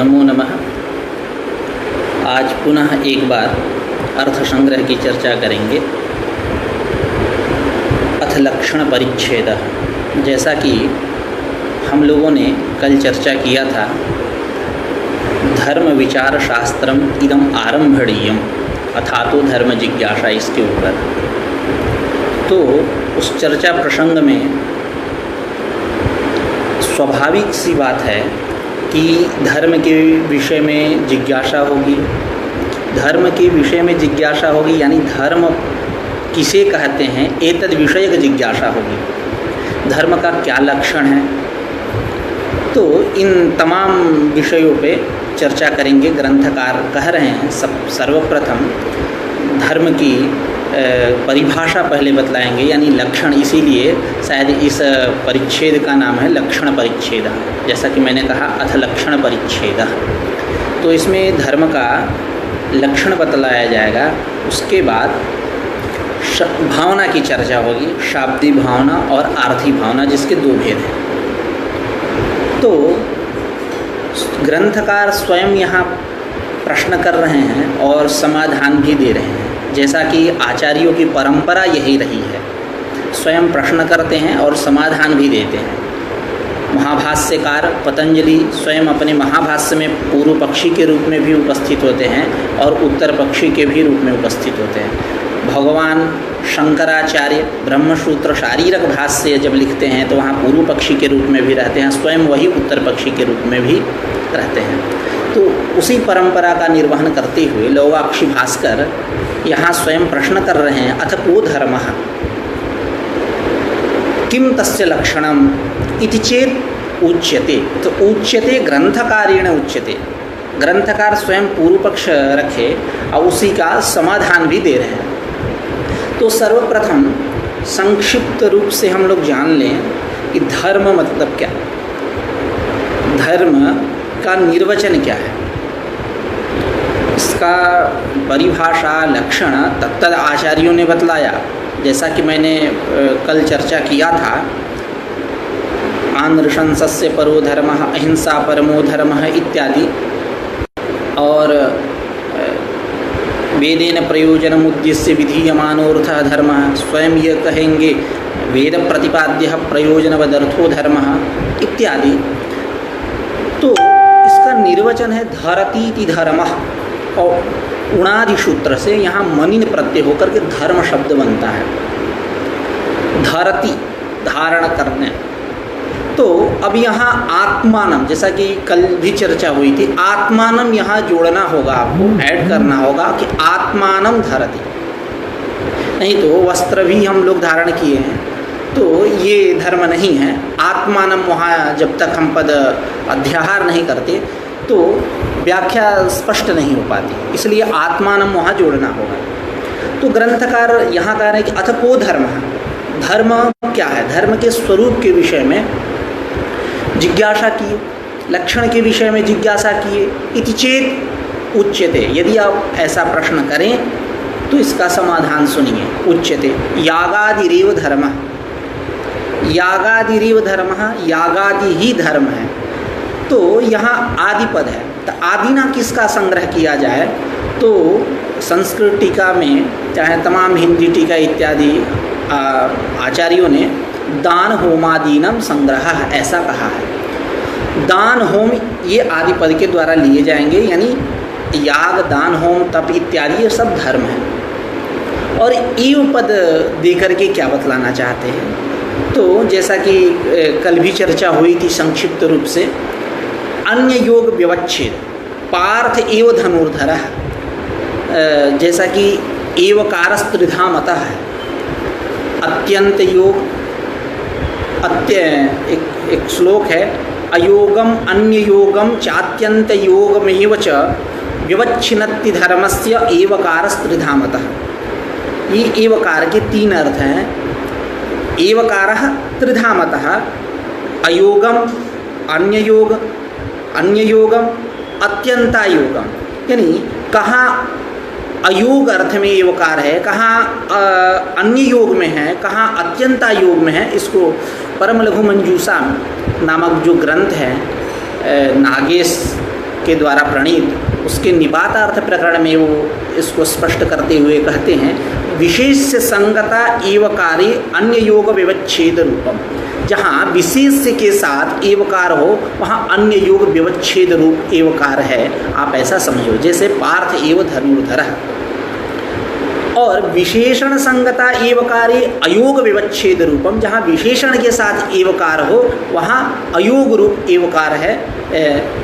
नमो नमः। आज पुनः एक बार अर्थ संग्रह की चर्चा करेंगे। अथ लक्षण परिच्छेद, जैसा कि हम लोगों ने कल चर्चा किया था, धर्म विचार शास्त्रम इदम आरंभणीयम अथा तो धर्म जिज्ञासा, इसके ऊपर। तो उस चर्चा प्रसंग में स्वाभाविक सी बात है कि धर्म के विषय में जिज्ञासा होगी। धर्म के विषय में जिज्ञासा होगी यानी धर्म किसे कहते हैं, एतद विषयक जिज्ञासा होगी। धर्म का क्या लक्षण है, तो इन तमाम विषयों पे चर्चा करेंगे। ग्रंथकार कह रहे हैं सर्वप्रथम धर्म की परिभाषा पहले बतलाएंगे, यानी लक्षण। इसीलिए शायद इस परिच्छेद का नाम है लक्षण परिच्छेद, जैसा कि मैंने कहा अथ लक्षण परिच्छेद। तो इसमें धर्म का लक्षण बतलाया जाएगा। उसके बाद भावना की चर्चा होगी, शाब्दिक भावना और आर्थी भावना, जिसके दो भेद हैं। तो ग्रंथकार स्वयं यहाँ प्रश्न कर रहे हैं और समाधान भी दे रहे हैं, जैसा कि आचार्यों की परंपरा यही रही है। स्वयं प्रश्न करते हैं और समाधान भी देते हैं। महाभाष्यकार पतंजलि स्वयं अपने महाभाष्य में पूर्व पक्षी के रूप में भी उपस्थित होते हैं और उत्तर पक्षी के भी रूप में उपस्थित होते हैं। भगवान शंकराचार्य ब्रह्मसूत्र शारीरक भाष्य जब लिखते हैं तो वहाँ पूर्व पक्षी के रूप में भी रहते हैं, स्वयं वही उत्तर पक्षी के रूप में भी रहते हैं। तो उसी परंपरा का निर्वहन करते हुए लौवाक्षी भास्कर यहाँ स्वयं प्रश्न कर रहे हैं, अथ को धर्मः किम तस्य लक्षणम इति चेत उच्यते। तो उच्यते ग्रंथकारेण उच्यते, ग्रंथकार स्वयं पूर्व पक्ष रखे और उसी का समाधान भी दे रहे हैं। तो सर्वप्रथम संक्षिप्त रूप से हम लोग जान लें कि धर्म मतलब क्या, धर्म का निर्वचन क्या है, इसका परिभाषा लक्षण तत्तद आचार्यों ने बतलाया। जैसा कि मैंने कल चर्चा किया था, आनृशंसस्य परो धर्मः, अहिंसा परमो धर्मः इत्यादि, और वेदेन प्रयोजनम उद्देश्य विधीयमानोऽर्थः धर्मः, स्वयं ये कहेंगे वेद प्रतिपाद्यः प्रयोजनवदर्थो धर्मः इत्यादि। तो इसका निर्वचन है धरतीति धर्मः, और उणादि सूत्र से यहाँ मनिन प्रत्यय होकर के धर्म शब्द बनता है। धरती धारण करने। तो अब यहाँ आत्मानम, जैसा कि कल भी चर्चा हुई थी, आत्मानम यहाँ जोड़ना होगा, आपको ऐड करना होगा कि आत्मानम धरती। नहीं तो वस्त्र भी हम लोग धारण किए हैं तो ये धर्म नहीं है। आत्मानम वहाँ जब तक हम पद अध्याहार नहीं करते तो व्याख्या स्पष्ट नहीं हो पाती, इसलिए आत्मानम वहाँ जोड़ना होगा। तो ग्रंथकार यहाँ कह रहे हैं कि अथ को धर्म, धर्म क्या है, धर्म के स्वरूप के विषय में जिज्ञासा किए, लक्षण के विषय में जिज्ञासा किए। इति चेत उच्यते, यदि आप ऐसा प्रश्न करें तो इसका समाधान सुनिए। उच्यते यागादिरेव धर्म, यागादिरेव धर्म, यागादि ही धर्म है। तो यहाँ आदि पद है, तो आदि ना किसका संग्रह किया जाए, तो संस्कृत टीका में चाहे तमाम हिंदी टीका इत्यादि आचार्यों ने दान होमादीनम संग्रह ऐसा कहा है। दान होम ये आदि पद के द्वारा लिए जाएंगे, यानी याग दान होम तप इत्यादि ये सब धर्म है। और ईव पद देकर के क्या बतलाना चाहते हैं, तो जैसा कि कल भी चर्चा हुई थी संक्षिप्त रूप से, अन्य योग व्यवच्छेद पार्थ एव धनुर्धरः, जैसा कि एवकारस्त्रिधा मतः है। अत्यंत योग, एक श्लोक है, अयोगम अन्य योगम चात्यंत योगमेव च व्यवच्छिन्नति धर्मस्य एवकारस्त्रिधा मतः। ये एवकार के तीन अर्थ हैं। एवकारः त्रिधा मतः, अयोगम अन्य योग, अन्य योगम अत्यंता योगम, यानी कहाँ अयोग अर्थ में एवकार है, कहाँ अन्य योग में है, कहाँ अत्यंता योग में है। इसको परम लघु मंजूषा नामक जो ग्रंथ है नागेश के द्वारा प्रणीत उसके निपातार्थ प्रकरण में वो इसको स्पष्ट करते हुए कहते हैं, विशेष संगता एवकारी अन्य योग व्यवच्छेद रूपम। जहाँ विशेष के साथ एवकार हो वहाँ अन्य योग व्यवच्छेद रूप एवकार है, आप ऐसा समझो। जैसे पार्थ एव धनुर्धरः, और विशेषण संगता एवकारी अयोग व्यवच्छेद रूपम, जहाँ विशेषण के साथ एवकार हो वहाँ अयोग रूप एवकार है,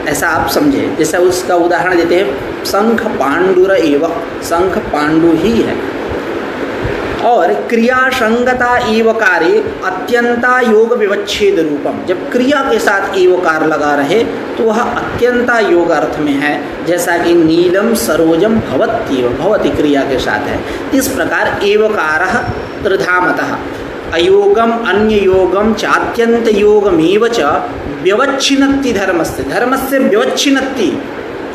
ऐसा आप समझे। जैसा उसका उदाहरण देते हैं, शंख पांडुर एव, शंख पांडु ही है। और क्रिया संगता एवकारे अत्यंता योग विवच्छेद रूपम, जब क्रिया के साथ एवकार लगा रहे तो वह अत्यंता योग अर्थ में है, जैसा कि नीलम सरोजम भवत्येव, भवति क्रिया के साथ है। इस प्रकार एवकारः त्रिधामतः अयोगम अन्य योगम चात्यंत योगमेव च व्यवच्छिन्नति धर्मस्य, धर्मस्य व्यवच्छिन्नति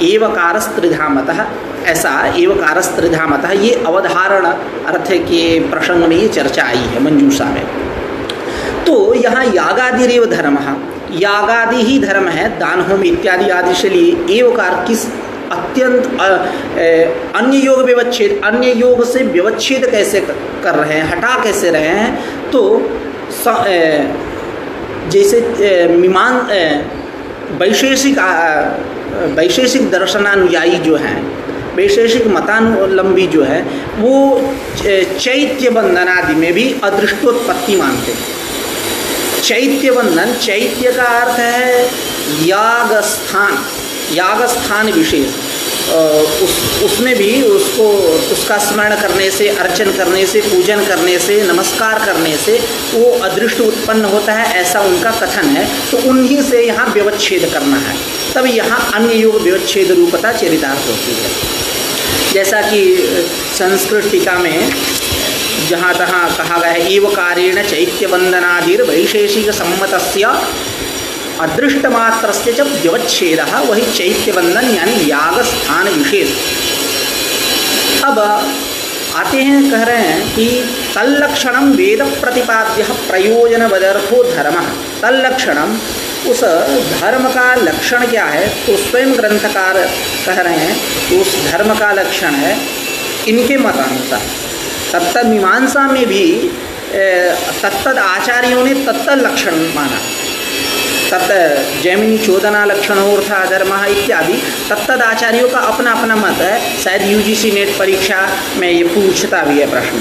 एवकारस्त्रिधामतः, ऐसा एवकारस्त्रिधामतः, ये अवधारण अर्थ के प्रसंग में ये चर्चा आई है मंजूषा में। तो यहाँ यागादिरेव धर्म, यागादि ही धर्म है, दान होम इत्यादि आदि से लिए एवकार किस अत्यंत अन्य योग व्यवच्छेद, अन्य योग से व्यवच्छेद कैसे कर रहे हैं, हटा कैसे रहे हैं। तो जैसे मीमांस वैशेषिक दर्शनानुयायी जो हैं, वैशेषिक मतानुलंबी जो है, वो चैत्य बंधन आदि में भी अदृष्टोत्पत्ति मानते हैं। चैत्य बंधन, चैत्य का अर्थ है याग स्थान, याग स्थान विशेष, उसमें भी उसको उसका स्मरण करने से, अर्चन करने से, पूजन करने से, नमस्कार करने से वो अदृष्ट उत्पन्न होता है, ऐसा उनका कथन है। तो उन्हीं से यहाँ व्यवच्छेद करना है, तब यहाँ अन्य योग व्यवच्छेद रूपता चरितार्थ होती है। जैसा कि संस्कृत टीका में जहाँ तहाँ कहा गया है, एवकारेण चैत्य वंदनादिर वैशेषिक सम्मतस्य अदृष्ट मात्रस्य च व्यवच्छेदः, वही चैत्य वंदन यानी याग स्थान विशेष। अब आते हैं, कह रहे हैं कि तल्लक्षणम वेद प्रतिपाद्य प्रयोजन वदर्थो धर्म, तल्लक्षणम उस धर्म का लक्षण क्या है, तो स्वयं ग्रंथकार कह रहे हैं कि उस धर्म का लक्षण है इनके मतानुसार। तत्त मीमांसा में भी तत्तद आचार्यों ने तत्त लक्षण माना, तत्त जैमिनी चोदना लक्षणोर्था धर्म इत्यादि तत्तद आचार्यों का अपना अपना मत है। शायद यूजीसी नेट परीक्षा में ये पूछता भी है प्रश्न।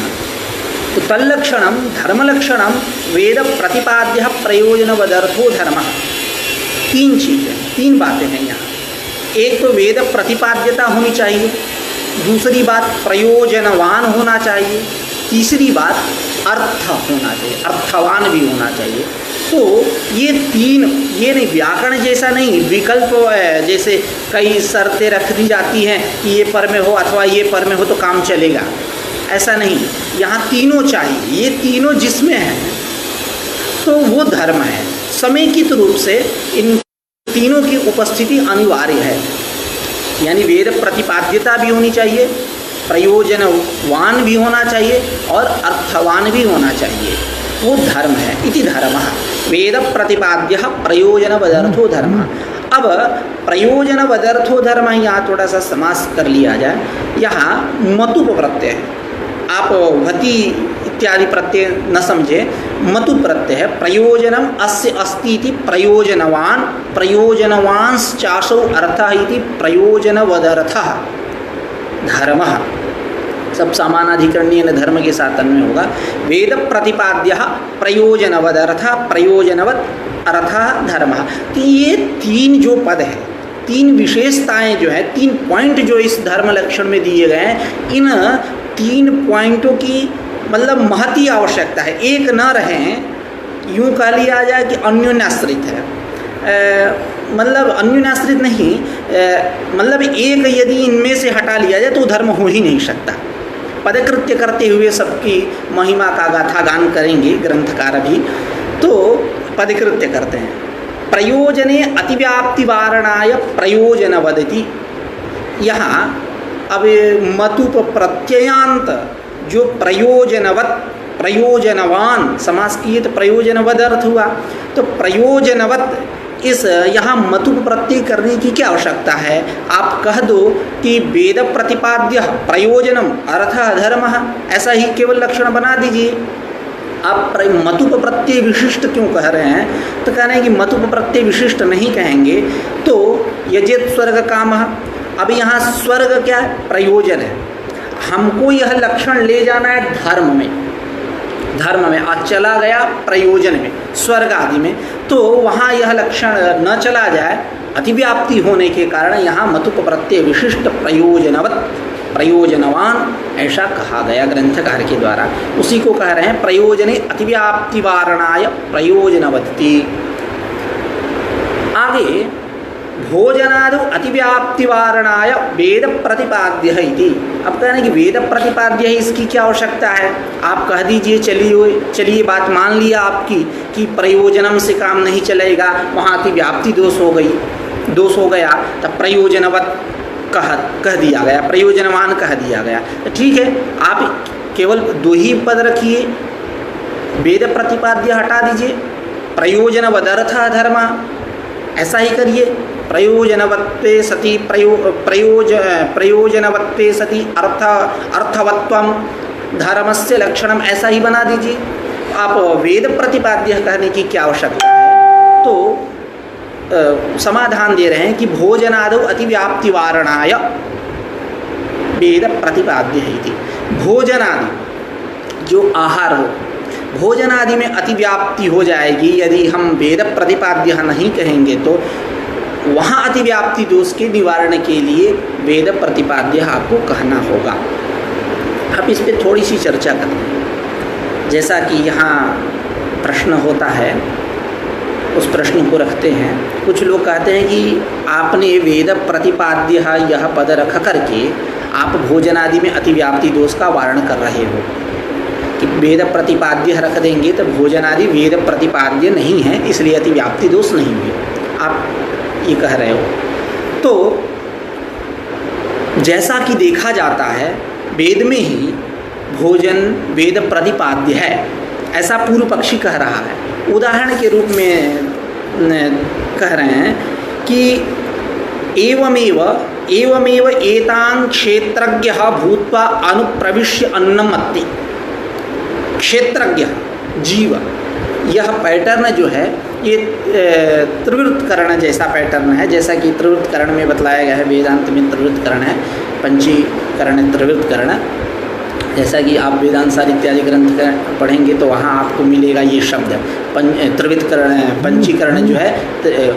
तो तल्लक्षणम धर्मलक्षणम वेद प्रतिपाद्य प्रयोजन वदर्थो धर्म, तीन चीज़ें, तीन बातें हैं यहाँ। एक तो वेद प्रतिपाद्यता होनी चाहिए, दूसरी बात प्रयोजनवान होना चाहिए, तीसरी बात अर्थ होना चाहिए, अर्थवान भी होना चाहिए। तो ये तीन, ये नहीं व्याकरण जैसा नहीं, विकल्प जैसे कई शर्तें रख दी जाती हैं कि ये पर में हो अथवा ये पर में हो तो काम चलेगा, ऐसा नहीं। यहाँ तीनों चाहिए, ये तीनों जिसमें हैं तो वो धर्म है। समेकित रूप से इन तीनों की उपस्थिति अनिवार्य है, यानी वेद प्रतिपाद्यता भी होनी चाहिए, प्रयोजनवान भी होना चाहिए और अर्थवान भी होना चाहिए, वो धर्म है। इति धर्मः वेद प्रतिपाद्य प्रयोजनवदर्थो धर्म। अब प्रयोजनवदर्थो धर्म, यहाँ थोड़ा सा समास कर लिया जाए। यहाँ मतुप प्रत्यय है, आप वति इत्यादि प्रत्यय न समझे, मतु प्रत्यय है। प्रयोजनम अस्य अस्ति इति प्रयोजनवान, प्रयोजनवांश्चासौ अर्थः इति प्रयोजनवदर्थः धर्मः। सब समानाधिकरणीय धर्म के साथ अन्वय होगा। वेद प्रतिपाद्य प्रयोजनवदर्थ प्रयोजनवत अर्थ धर्म। तो ये तीन जो पद है, तीन विशेषताएं जो है, तीन पॉइंट जो इस धर्म लक्षण में दिए गए हैं, इन तीन पॉइंटों की मतलब महती आवश्यकता है। एक न रहें, यूँ कह लिया जाए कि अन्योन्याश्रित है, मतलब अन्योन्याश्रित नहीं, मतलब एक यदि इनमें से हटा लिया जाए तो धर्म हो ही नहीं सकता। पदकृत्य करते हुए सबकी महिमा का गाथा गान करेंगे ग्रंथकार भी, तो पदकृत्य करते हैं। प्रयोजने अतिव्याप्ति वारणाय प्रयोजन वदति। यहाँ अब मतुप प्रत्ययांत जो प्रयोजनवत, प्रयोजनवान समास किए तो प्रयोजनवद अर्थ हुआ, तो प्रयोजनवत इस यहाँ मतुप प्रत्यय करने की क्या आवश्यकता है? आप कह दो कि वेद प्रतिपाद्य प्रयोजनम अर्थ धर्म, ऐसा ही केवल लक्षण बना दीजिए। आप मतुप प्रत्यय विशिष्ट क्यों कह रहे हैं? तो कह रहे हैं कि मतुप प्रत्यय विशिष्ट नहीं कहेंगे तो यजेत स्वर्ग काम। अब यहाँ स्वर्ग क्या है? प्रयोजन है। हमको यह लक्षण ले जाना है धर्म में, धर्म में आज चला गया प्रयोजन में, स्वर्ग आदि में, तो वहाँ यह लक्षण न चला जाए। अतिव्याप्ति होने के कारण यहाँ मतुप प्रत्यय विशिष्ट प्रयोजनवत, प्रयोजनवान ऐसा कहा गया ग्रंथकार के द्वारा। उसी को कह रहे हैं प्रयोजने अतिव्याप्ति वारणाय प्रयोजनवती। आगे भोजनादो अतिव्याप्ति वारणाय वेद प्रतिपाद्य है इति। अब कह रहे हैं कि वेद प्रतिपाद्य है, इसकी क्या आवश्यकता है? आप कह दीजिए, चलिए बात मान लिया आपकी कि प्रयोजनम से काम नहीं चलेगा, वहाँ अतिव्याप्ति दोष हो गया, तब प्रयोजनवत कह दिया गया, प्रयोजनवान कह दिया गया। तो ठीक है, आप केवल दो ही पद रखिए, वेद प्रतिपाद्य हटा दीजिए, प्रयोजनवदर्थ धर्म ऐसा ही करिए। प्रयोजनवत्ते सति प्रयोजनवत्ते सति अर्थवत्वम धर्मस्य लक्षणम ऐसा ही बना दीजिए। आप वेद प्रतिपाद्य कहने की क्या आवश्यकता है? तो समाधान दे रहे हैं कि भोजनादौ अतिव्याप्ति वारणाय वेद प्रतिपाद्य है इति। भोजनादि जो आहार हो, भोजन आदि में अतिव्याप्ति हो जाएगी यदि हम वेद प्रतिपाद्य नहीं कहेंगे, तो वहाँ अतिव्याप्ति दोष के निवारण के लिए वेद प्रतिपाद्य आपको कहना होगा। अब इस पर थोड़ी सी चर्चा करते हैं। जैसा कि यहाँ प्रश्न होता है, उस प्रश्न को रखते हैं। कुछ लोग कहते हैं कि आपने वेद प्रतिपाद्य यह पद रख करके आप भोजन आदि में अतिव्याप्ति दोष का वारण कर रहे हो। कि वेद प्रतिपाद्य रख देंगे तो भोजन आदि वेद प्रतिपाद्य नहीं है, इसलिए अतिव्याप्ति दोष नहीं हुई, आप ये कह रहे हो। तो जैसा कि देखा जाता है वेद में ही भोजन वेद प्रतिपाद्य है, ऐसा पूर्व पक्षी कह रहा है। उदाहरण के रूप में कह रहे हैं कि एवमेव एतां क्षेत्रज्ञः भूत्वा अनुप्रविश्य अन्नमत्ति। क्षेत्रज्ञ जीव, यह पैटर्न जो है ये त्रिवृत्तकरण जैसा पैटर्न है। जैसा कि त्रिवृत्तकरण में बतलाया गया है, वेदांत में त्रिवृत्तकरण है, पंचीकरण त्रिवृत्तकरण। जैसा कि आप वेदांत सार इत्यादि ग्रंथ पढ़ेंगे तो वहाँ आपको मिलेगा ये शब्द त्रिवृत्तकरण, पंचीकरण जो है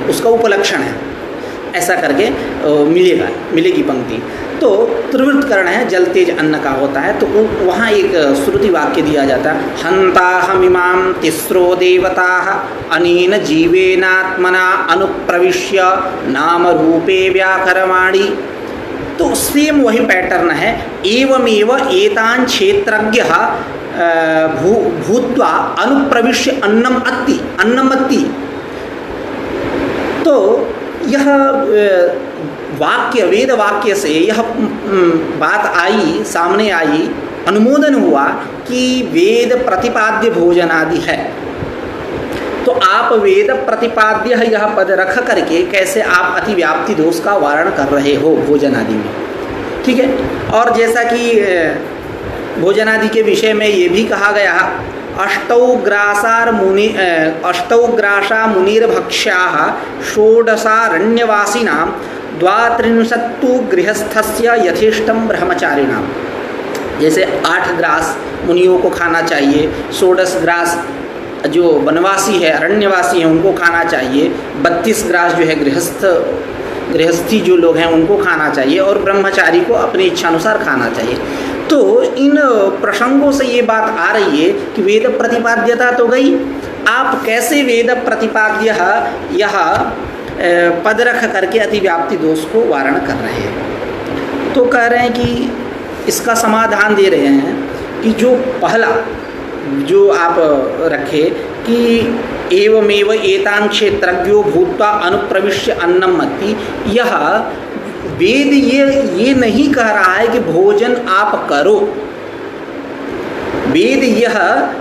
उसका उपलक्षण है, ऐसा करके मिलेगी पंक्ति। तो त्रिवृत्तकरण है, जल तेज अन्न का होता है। तो वहाँ एक श्रुति वाक्य दिया जाता है, हंताहमिमां तिस्रो देवताः अनेन जीवेनात्मना अनुप्रविश्य नाम रूपे व्याकरवाणी। तो सेम वही पैटर्न है, एवमेव एतान् क्षेत्रज्ञः भूत्वा अनुप्रविश्य अन्नमत्ति। तो यह वाक्य, वेद वाक्य से यह बात आई, सामने आई, अनुमोदन हुआ कि वेद प्रतिपाद्य भोजन आदि है। तो आप वेद प्रतिपाद्य यह पद रख करके कैसे आप अतिव्याप्ति दोष का वारण कर रहे हो भोजन आदि में, ठीक है। और जैसा कि भोजन आदि के विषय में ये भी कहा गया, अष्टौ ग्रासा मुनिर्भक्ष्याः षोडशारण्यवासिनां द्वात्रिंशत्तु गृहस्थस्य यथेष्टं ब्रह्मचारिणां। जैसे 8 ग्रास मुनियों को खाना चाहिए, 16 ग्रास जो वनवासी है, अरण्यवासी हैं, उनको खाना चाहिए, 32 ग्रास जो है गृहस्थी जो लोग हैं उनको खाना चाहिए, और ब्रह्मचारी को अपनी इच्छानुसार खाना चाहिए। तो इन प्रसंगों से ये बात आ रही है कि वेद प्रतिपाद्यता तो गई, आप कैसे वेद प्रतिपाद्य यह पद रख करके अतिव्याप्ति दोष को वारण कर रहे हैं। तो कह रहे हैं कि इसका समाधान दे रहे हैं कि जो पहला जो आप रखे कि एवमेव एतान् क्षेत्रज्ञो भूत्वा अनुप्रविश्य अन्नमत्ति, यह वेद ये नहीं कह रहा है कि भोजन आप करो, वेद यह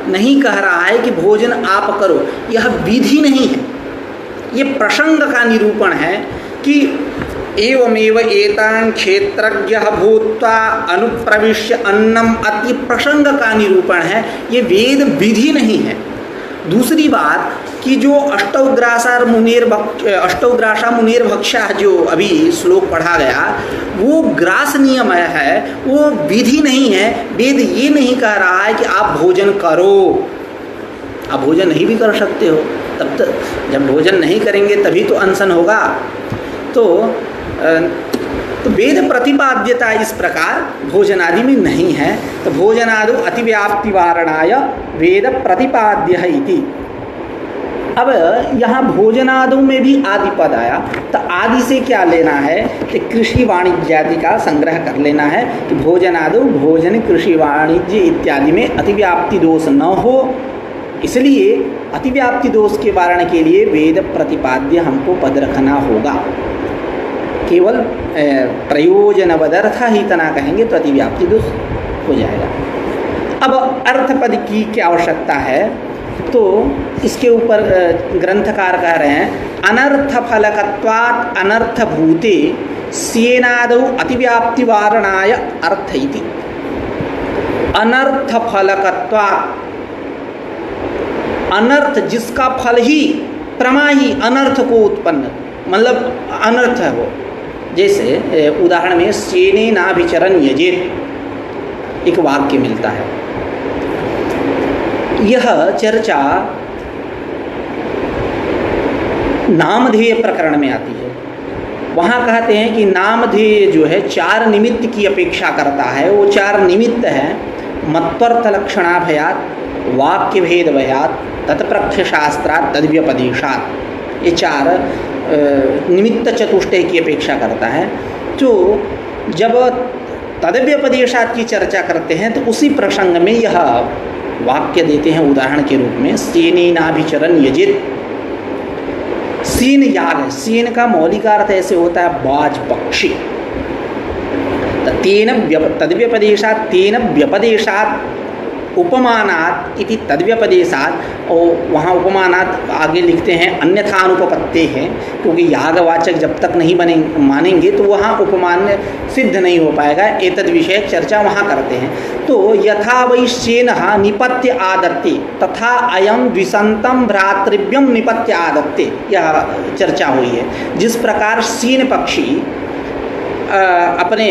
नहीं कह रहा है कि भोजन आप करो, यह विधि नहीं है, ये प्रसंग का निरूपण है कि एवमेव एतान् क्षेत्रज्ञः भूत्वा अनुप्रविश्य अन्नम अति प्रसंग का निरूपण है, ये वेद विधि नहीं है। दूसरी बात कि जो अष्टौग्रासा मुनेर भक्षा जो अभी श्लोक पढ़ा गया वो ग्रास नियम है, वो विधि नहीं है। वेद ये नहीं कह रहा है कि आप भोजन करो, आप भोजन नहीं भी कर सकते हो, तब तक जब भोजन नहीं करेंगे तभी तो अनशन होगा। तो वेद प्रतिपाद्यता इस प्रकार भोजनादि में नहीं है। तो भोजनादो अतिव्याप्ति वारणाय वेद प्रतिपाद्य है इति। अब यहाँ भोजनादों में भी आदि पद आया, तो आदि से क्या लेना है कि कृषि वाणिज्यादि का संग्रह कर लेना है कि भोजनादो भोजन कृषि वाणिज्य इत्यादि में अतिव्याप्ति दोष न हो, इसलिए अतिव्याप्ति दोष के वारण के लिए वेद प्रतिपाद्य हमको पद रखना होगा। केवल प्रयोजनवदर्थ ही तना कहेंगे तो अतिव्याप्ति दोष हो जाएगा। अब अर्थ पद की क्या आवश्यकता है, तो इसके ऊपर ग्रंथकार कह रहे हैं अनर्थ फलकत्वात् अनर्थभूते स्येनादौ अतिव्याप्ति वारणाय अर्थ इति। अनर्थ फलकत्वात्, अनर्थ जिसका फल ही प्रमा ही अनर्थ को उत्पन्न, मतलब अनर्थ है वो। जैसे उदाहरण में स्येने नाभिचरन् यजेत एक वाक्य मिलता है। यह चर्चा नामधेय प्रकरण में आती है। वहाँ कहते हैं कि नामधेय जो है चार निमित्त की अपेक्षा करता है। वो चार निमित्त हैं मत्वर्थ लक्षणाभयात, वाक्य भेद भयात, तत्प्रख्य शास्त्रात्, तद्व्यपदेशात्। ये चार निमित्त चतुष्टय की अपेक्षा करता है। तो जब तद्व्यपदेशात् की चर्चा करते हैं तो उसी प्रसंग में यह वाक्य देते हैं उदाहरण के रूप में स्येनेनाभिचरन् यजेत। सीन याग है, सीन का मौलिक अर्थ ऐसे होता है बाज पक्षी। तद्व्यपदेशात् तेन व्यपदेशात् उपमानात् इति तद्व्यपदेशात्। और वहाँ उपमानात् आगे लिखते हैं अन्यथानुपपत्ते हैं, क्योंकि यागवाचक जब तक नहीं मानेंगे तो वहाँ उपमान सिद्ध नहीं हो पाएगा। एतद् विषय चर्चा वहाँ करते हैं। तो यथा वै श्येनः निपत्य आदत्ते तथा अयम द्विसंतम भ्रातृव्यम निपत्य आदत्ते, यह चर्चा हुई है। जिस प्रकार सीन पक्षी अपने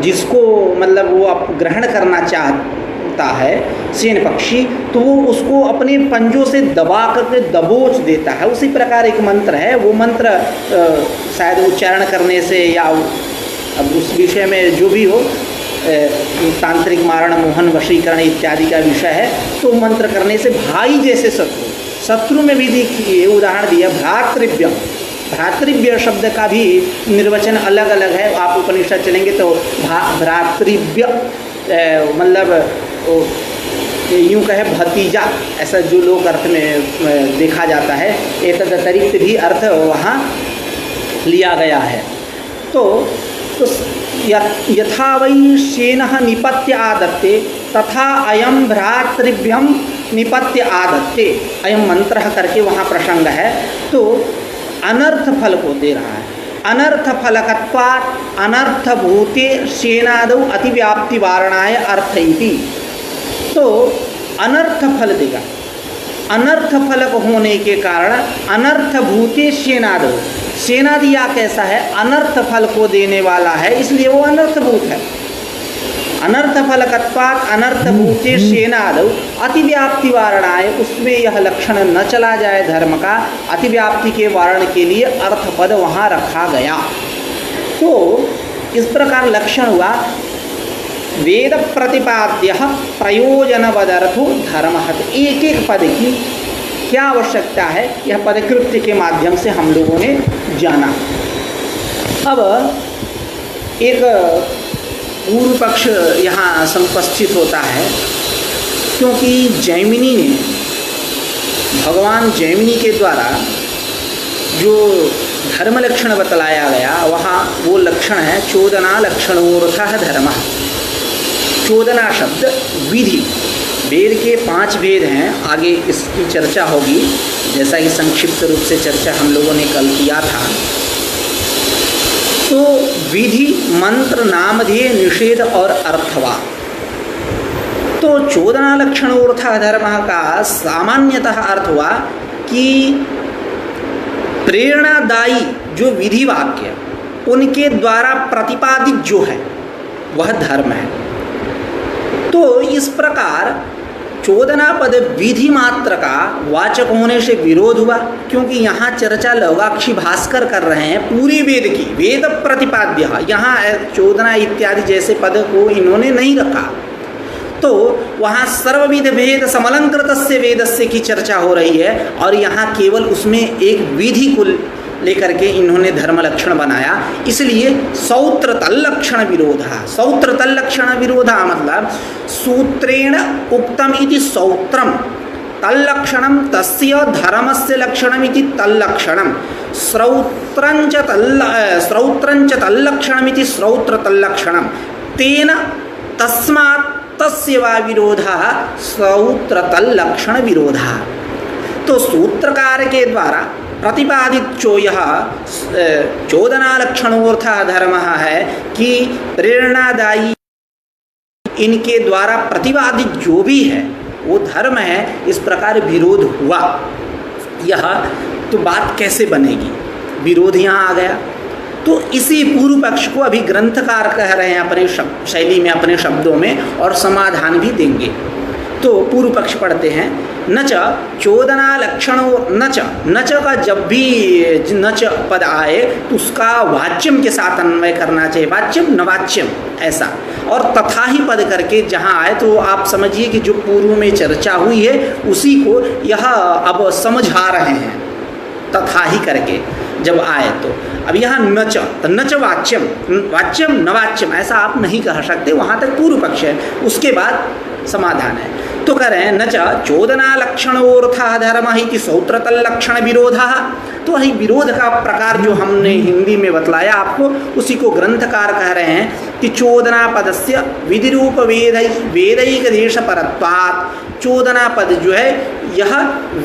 जिसको मतलब वो ग्रहण करना चाहता है सीन पक्षी, तो वो उसको अपने पंजों से दबा करके दबोच देता है। उसी प्रकार एक मंत्र है, वो मंत्र शायद उच्चारण करने से या अब उस विषय में जो भी हो, तांत्रिक मारण मोहन वशीकरण इत्यादि का विषय है, तो मंत्र करने से भाई जैसे शत्रु में भी देखिए उदाहरण दिया भ्रातृव्य। भ्रातृव्य शब्द का भी निर्वचन अलग अलग है। आप उपनिषद चलेंगे तो भ्रातृव्य मतलब यूँ कहे भतीजा, ऐसा जो लोक अर्थ में देखा जाता है। एतद अतिरिक्त भी अर्थ वहाँ लिया गया है। तो यथा वै श्येनः निपत्य आदत्ते तथा अयम भ्रातृभ्यम निपत्य आदत्ते, अयम मंत्र करके वहाँ प्रसंग है। तो अनर्थ फल को दे रहा है। अनर्थ फलकत्वात् अनर्थभूते श्येनादौ अतिव्याप्ति वारणाय अर्थ इति। तो अनर्थ फल देगा। अनर्थ फलक होने के कारण अनर्थभूते श्येनादौ, श्येनादि या कैसा है, अनर्थ फल को देने वाला है, इसलिए वो अनर्थभूत है। अनर्थ फलकत्वात् अनर्थभूते श्येनादौ अतिव्याप्ति वारणाय, उसमें यह लक्षण न चला जाए धर्म का, अतिव्याप्ति के वारण के लिए अर्थ पद वहाँ रखा गया। तो इस प्रकार लक्षण हुआ वेद प्रतिपाद्य प्रयोजनवदर्थो धर्म। एक एक पद की क्या आवश्यकता है, यह पदकृत्य के माध्यम से हम लोगों ने जाना। अब एक पूर्व पक्ष यहाँ संपस्थित होता है, क्योंकि जैमिनी ने, भगवान जैमिनी के द्वारा जो धर्म लक्षण बतलाया गया वहाँ वो लक्षण है चोदना लक्षणोर्थः धर्मः। चोदना शब्द विधि, वेद के 5 वेद हैं, आगे इसकी चर्चा होगी, जैसा कि संक्षिप्त रूप से चर्चा हम लोगों ने कल किया था। तो विधि, मंत्र, नामधेय, निषेध और अर्थवा, तो चोदना लक्षणोऽर्थ धर्म का सामान्यतः अर्थ हुआ कि प्रेरणादायी जो विधि वाक्य उनके द्वारा प्रतिपादित जो है वह धर्म है। तो इस प्रकार चोदना पद विधि मात्र का वाचक होने से विरोध हुआ, क्योंकि यहाँ चर्चा लौगाक्षी भास्कर कर रहे हैं पूरे वेद की, वेद प्रतिपाद्य, यहाँ चोदना इत्यादि जैसे पद को इन्होंने नहीं रखा। तो वहाँ सर्वविध भेद समलंकृतस्य वेदस्य की चर्चा हो रही है, और यहाँ केवल उसमें एक विधि को लेकर के इन्होंने धर्म लक्षण बनाया। इसलिए सौत्र तल्लक्षण विरोधा, सौत्र तल्लक्षण विरोधा मतलब सूत्रेण उक्तम इति सौत्रम तल्लक्षणम तस्य धर्मस्य लक्षणम इति तल्लक्षणम श्रौत्रंच तल्लक्षणम इति श्रौत्र तल्लक्षणम तेन तस्मात् तस्य वा विरोधः श्रौत्र तल्लक्षण विरोधः। तो सूत्रकार के द्वारा प्रतिपादित जो यह चोदना लक्षणोऽर्थ धर्म है कि प्रेरणादायी इनके द्वारा प्रतिपादित जो भी है वो धर्म है, इस प्रकार विरोध हुआ। यह तो बात कैसे बनेगी, विरोध यहाँ आ गया। तो इसी पूर्व पक्ष को अभी ग्रंथकार कह रहे हैं अपने शैली में, अपने शब्दों में, और समाधान भी देंगे। तो पूर्व पक्ष पढ़ते हैं, नच चोदना लक्षणों नच का जब भी नच पद आए तो उसका वाच्यम के साथ अन्वय करना चाहिए, वाच्यम नवाच्यम ऐसा, और तथा ही पद करके जहाँ आए तो आप समझिए कि जो पूर्व में चर्चा हुई है उसी को यह अब समझा रहे हैं, तथा ही करके जब आए। तो अब यहाँ नच, तो नच वाच्यम, वाच्यम नवाच्यम ऐसा आप नहीं कह सकते, वहाँ तक पूर्व पक्ष है, उसके बाद समाधान है। तो कह रहे हैं नच चोदना लक्षणोऽर्थ धर्म इति सौत्र तल्लक्षण विरोधः। तो वही विरोध का प्रकार जो हमने हिंदी में बतलाया आपको, उसी को ग्रंथकार कह रहे हैं कि चोदना पदस्य विधि रूप वेदैक देश परत्वात्। चोदना पद जो है यह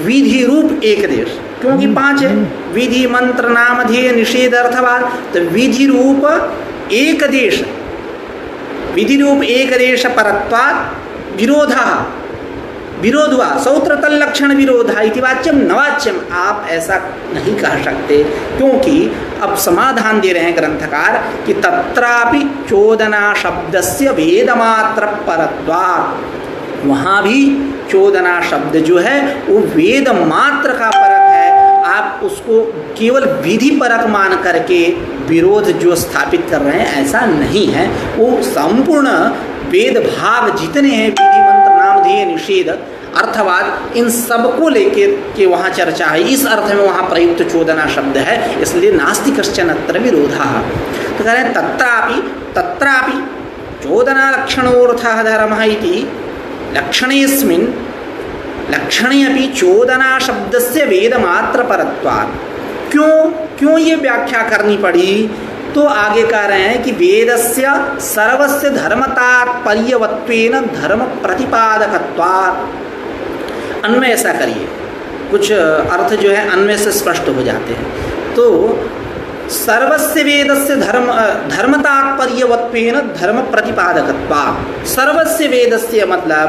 विधि रूप एक देश, क्योंकि 5 है, विधि मंत्र नामधेय निषेध अर्थवाद, तो विधि रूप एक देश, विधि रूप एक देश परत्वात् विरोधः, विरोध हुआ, सौत्र तल्लक्षण विरोधा इति वाच्यम नवाच्यम, आप ऐसा नहीं कह सकते, क्योंकि अब समाधान दे रहे हैं ग्रंथकार कि तत्रापि चोदना शब्दस्य वेदमात्र परत्वात्, वहाँ भी चोदना शब्द जो है वो वेद मात्र का परक है। आप उसको केवल विधि परक मान करके विरोध जो स्थापित कर रहे हैं ऐसा नहीं है, वो संपूर्ण वेद भाग जितने हैं, विधि मंत्र नामधेय निषेध अर्थवाद, इन सबको लेके के वहाँ चर्चा है, इस अर्थ में वहाँ प्रयुक्त चोदना शब्द है, इसलिए नास्ति कश्चन अत्र विरोधः। तो कह रहे हैं तत्रापि चोदना लक्षणोऽर्थः धर्मः इति लक्षणेऽस्मिन् लक्षणे अपि चोदना शब्दस्य वेदमात्र परत्वात्। क्यों ये व्याख्या करनी पड़ी, तो आगे कह रहे हैं कि वेदस्य सर्वस्य धर्मतात्पर्यवत्वेन धर्म प्रतिपादकत्वात्। अन्वय ऐसा करिए, कुछ अर्थ जो है अन्वय से स्पष्ट हो जाते हैं। तो सर्वस्य वेदस्य धर्मतात्पर्यवत्वेन धर्म प्रतिपादकत्वात्। सर्वस्य वेदस्य मतलब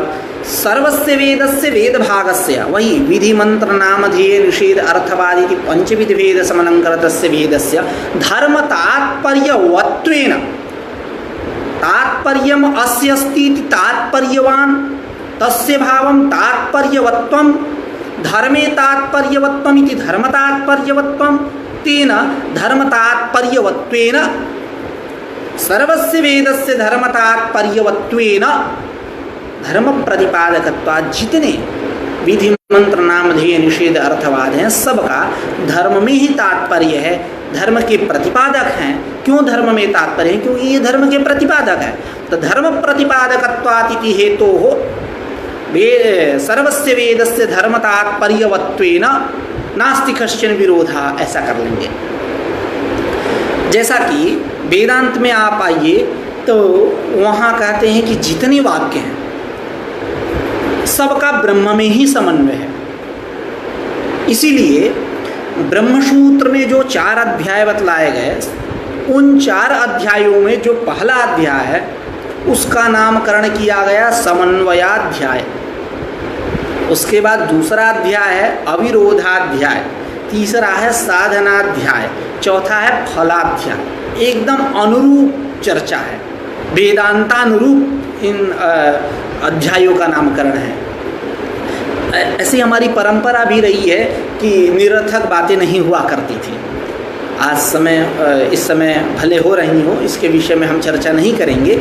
सर्वस्य वेदस्य वेदभागस्य, वही विधि मंत्र नामधेय निषेध अर्थवादी पंचविध वेद समलंकृतस्य वेदस्य धर्म तात्पर्यवत्वेन, तात्पर्यम अस्य अस्ति इति तात्पर्यवान् तस्य भावं तात्पर्यवत्वं धर्मे तात्पर्यवत्वम् इति धर्म तात्पर्यवत्वं तेन धर्म तात्पर्यवत्वेन सर्वस्य वेदस्य धर्म तात्पर्यवत्वेन धर्म प्रतिपादकत्वात्। जितने विधि मंत्र नामधेय निषेध अर्थवाद हैं सबका धर्म में ही तात्पर्य है, धर्म के प्रतिपादक हैं। क्यों धर्म में तात्पर्य है, क्योंकि ये धर्म के प्रतिपादक है। तो धर्म प्रतिपादकत्वात् इति हेतोः सर्वस्य वेदस्य धर्म तात्पर्यवत्वेन नास्ति कश्चन विरोधः, ऐसा कर लेंगे। जैसा कि वेदांत में आप आइए तो वहाँ कहते हैं कि जितने वाक्य हैं सबका ब्रह्म में ही समन्वय है। इसीलिए ब्रह्मसूत्र में जो 4 अध्याय बतलाए गए, उन 4 अध्यायों में जो पहला अध्याय है उसका नामकरण किया गया समन्वयाध्याय। उसके बाद दूसरा अध्याय है अविरोधाध्याय, तीसरा है साधनाध्याय, चौथा है फलाध्याय। एकदम अनुरूप चर्चा है, वेदांतानुरूप इन अध्यायों का नामकरण है। ऐसी हमारी परंपरा भी रही है कि निरर्थक बातें नहीं हुआ करती थी। इस समय भले हो रही हो, इसके विषय में हम चर्चा नहीं करेंगे।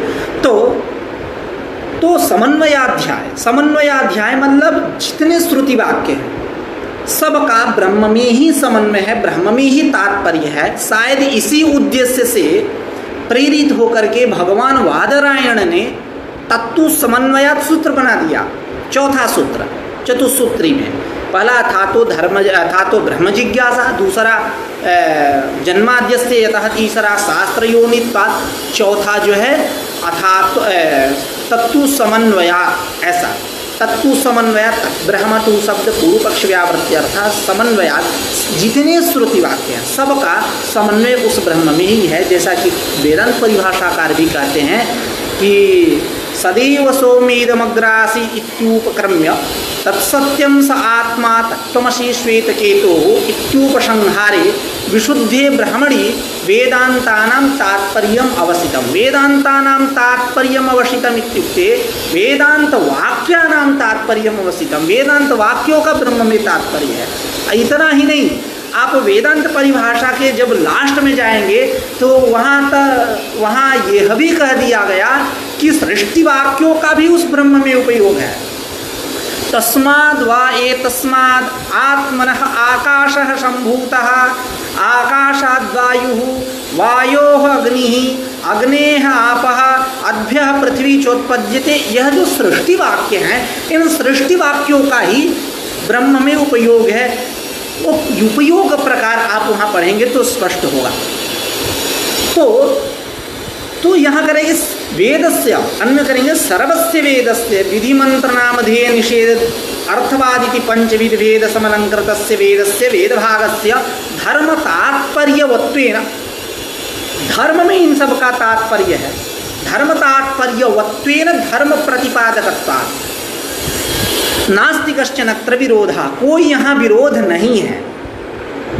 तो समन्वयाध्याय मतलब जितने श्रुति वाक्य हैं सबका ब्रह्म में ही समन्वय है, ब्रह्म में ही तात्पर्य है। शायद इसी उद्देश्य से प्रेरित होकर के भगवान वादरायण ने तत्तु समन्वयात् सूत्र बना दिया, चौथा सूत्र चतुसूत्री में। पहला था तो ब्रह्म जिज्ञासा, दूसरा जन्माद्यस्य यतः, तीसरा शास्त्र योनित्वात्, चौथा जो है अथातो तत्तु समन्वयात्। ऐसा तत्तु समन्वयात्, ब्रह्म टू शब्द पूर्व पक्ष व्यावृत्ति अर्थात समन्वयात्, जितने श्रुति वाक्य हैं सबका समन्वय उस ब्रह्म में ही है। जैसा कि वेदांत परिभाषाकार भी कहते हैं कि सदैव सौम्येदमग्रासी इत्युपक्रम्य तत्सत्यं स आत्मा तत्त्वमसि श्वेतकेतोः इत्युपसंहारे विशुद्धे ब्रह्मणि वेदांतानां तात्पर्यम् अवसितं। वेदांतानां तात्पर्यम् अवसितम् इत्युक्ते वेदांत वाक्यानां तात्पर्यम् अवसितं। वेदांत वाक्यों का ब्रह्म में तात्पर्य है। इतना ही नहीं, आप वेदांत परिभाषा के जब लास्ट में जाएंगे तो वहाँ यह भी कह दिया गया कि सृष्टि वाक्यों का भी उस ब्रह्म में उपयोग है। तस्माद् वा एतस्माद् आत्मनः आकाशः सम्भूतः, आकाशाद् वायुः, वायोः अग्निः, अग्नेः आपः, अद्भ्यः पृथ्वी चोत्पद्यते। यह जो सृष्टि वाक्य हैं, इन सृष्टि वाक्यों का ही ब्रह्म में उपयोग है। वो उपयोग प्रकार आप वहाँ पढ़ेंगे तो स्पष्ट होगा। तो यहाँ करेंगे वेदस्य, अन्य करेंगे सर्वस्य वेदस्य विधि मंत्र नामधेय निषेध अर्थवादिति पंचविध वेद समलंकृतस्य वेदस्य वेदभागस्य धर्म तात्पर्यवत्वेन। धर्म में इन सब का तात्पर्य है, धर्म तात्पर्यवत्वेन धर्म प्रतिपादकत्वात् नास्ति कश्चन अत्र विरोधा। कोई यहाँ विरोध नहीं है।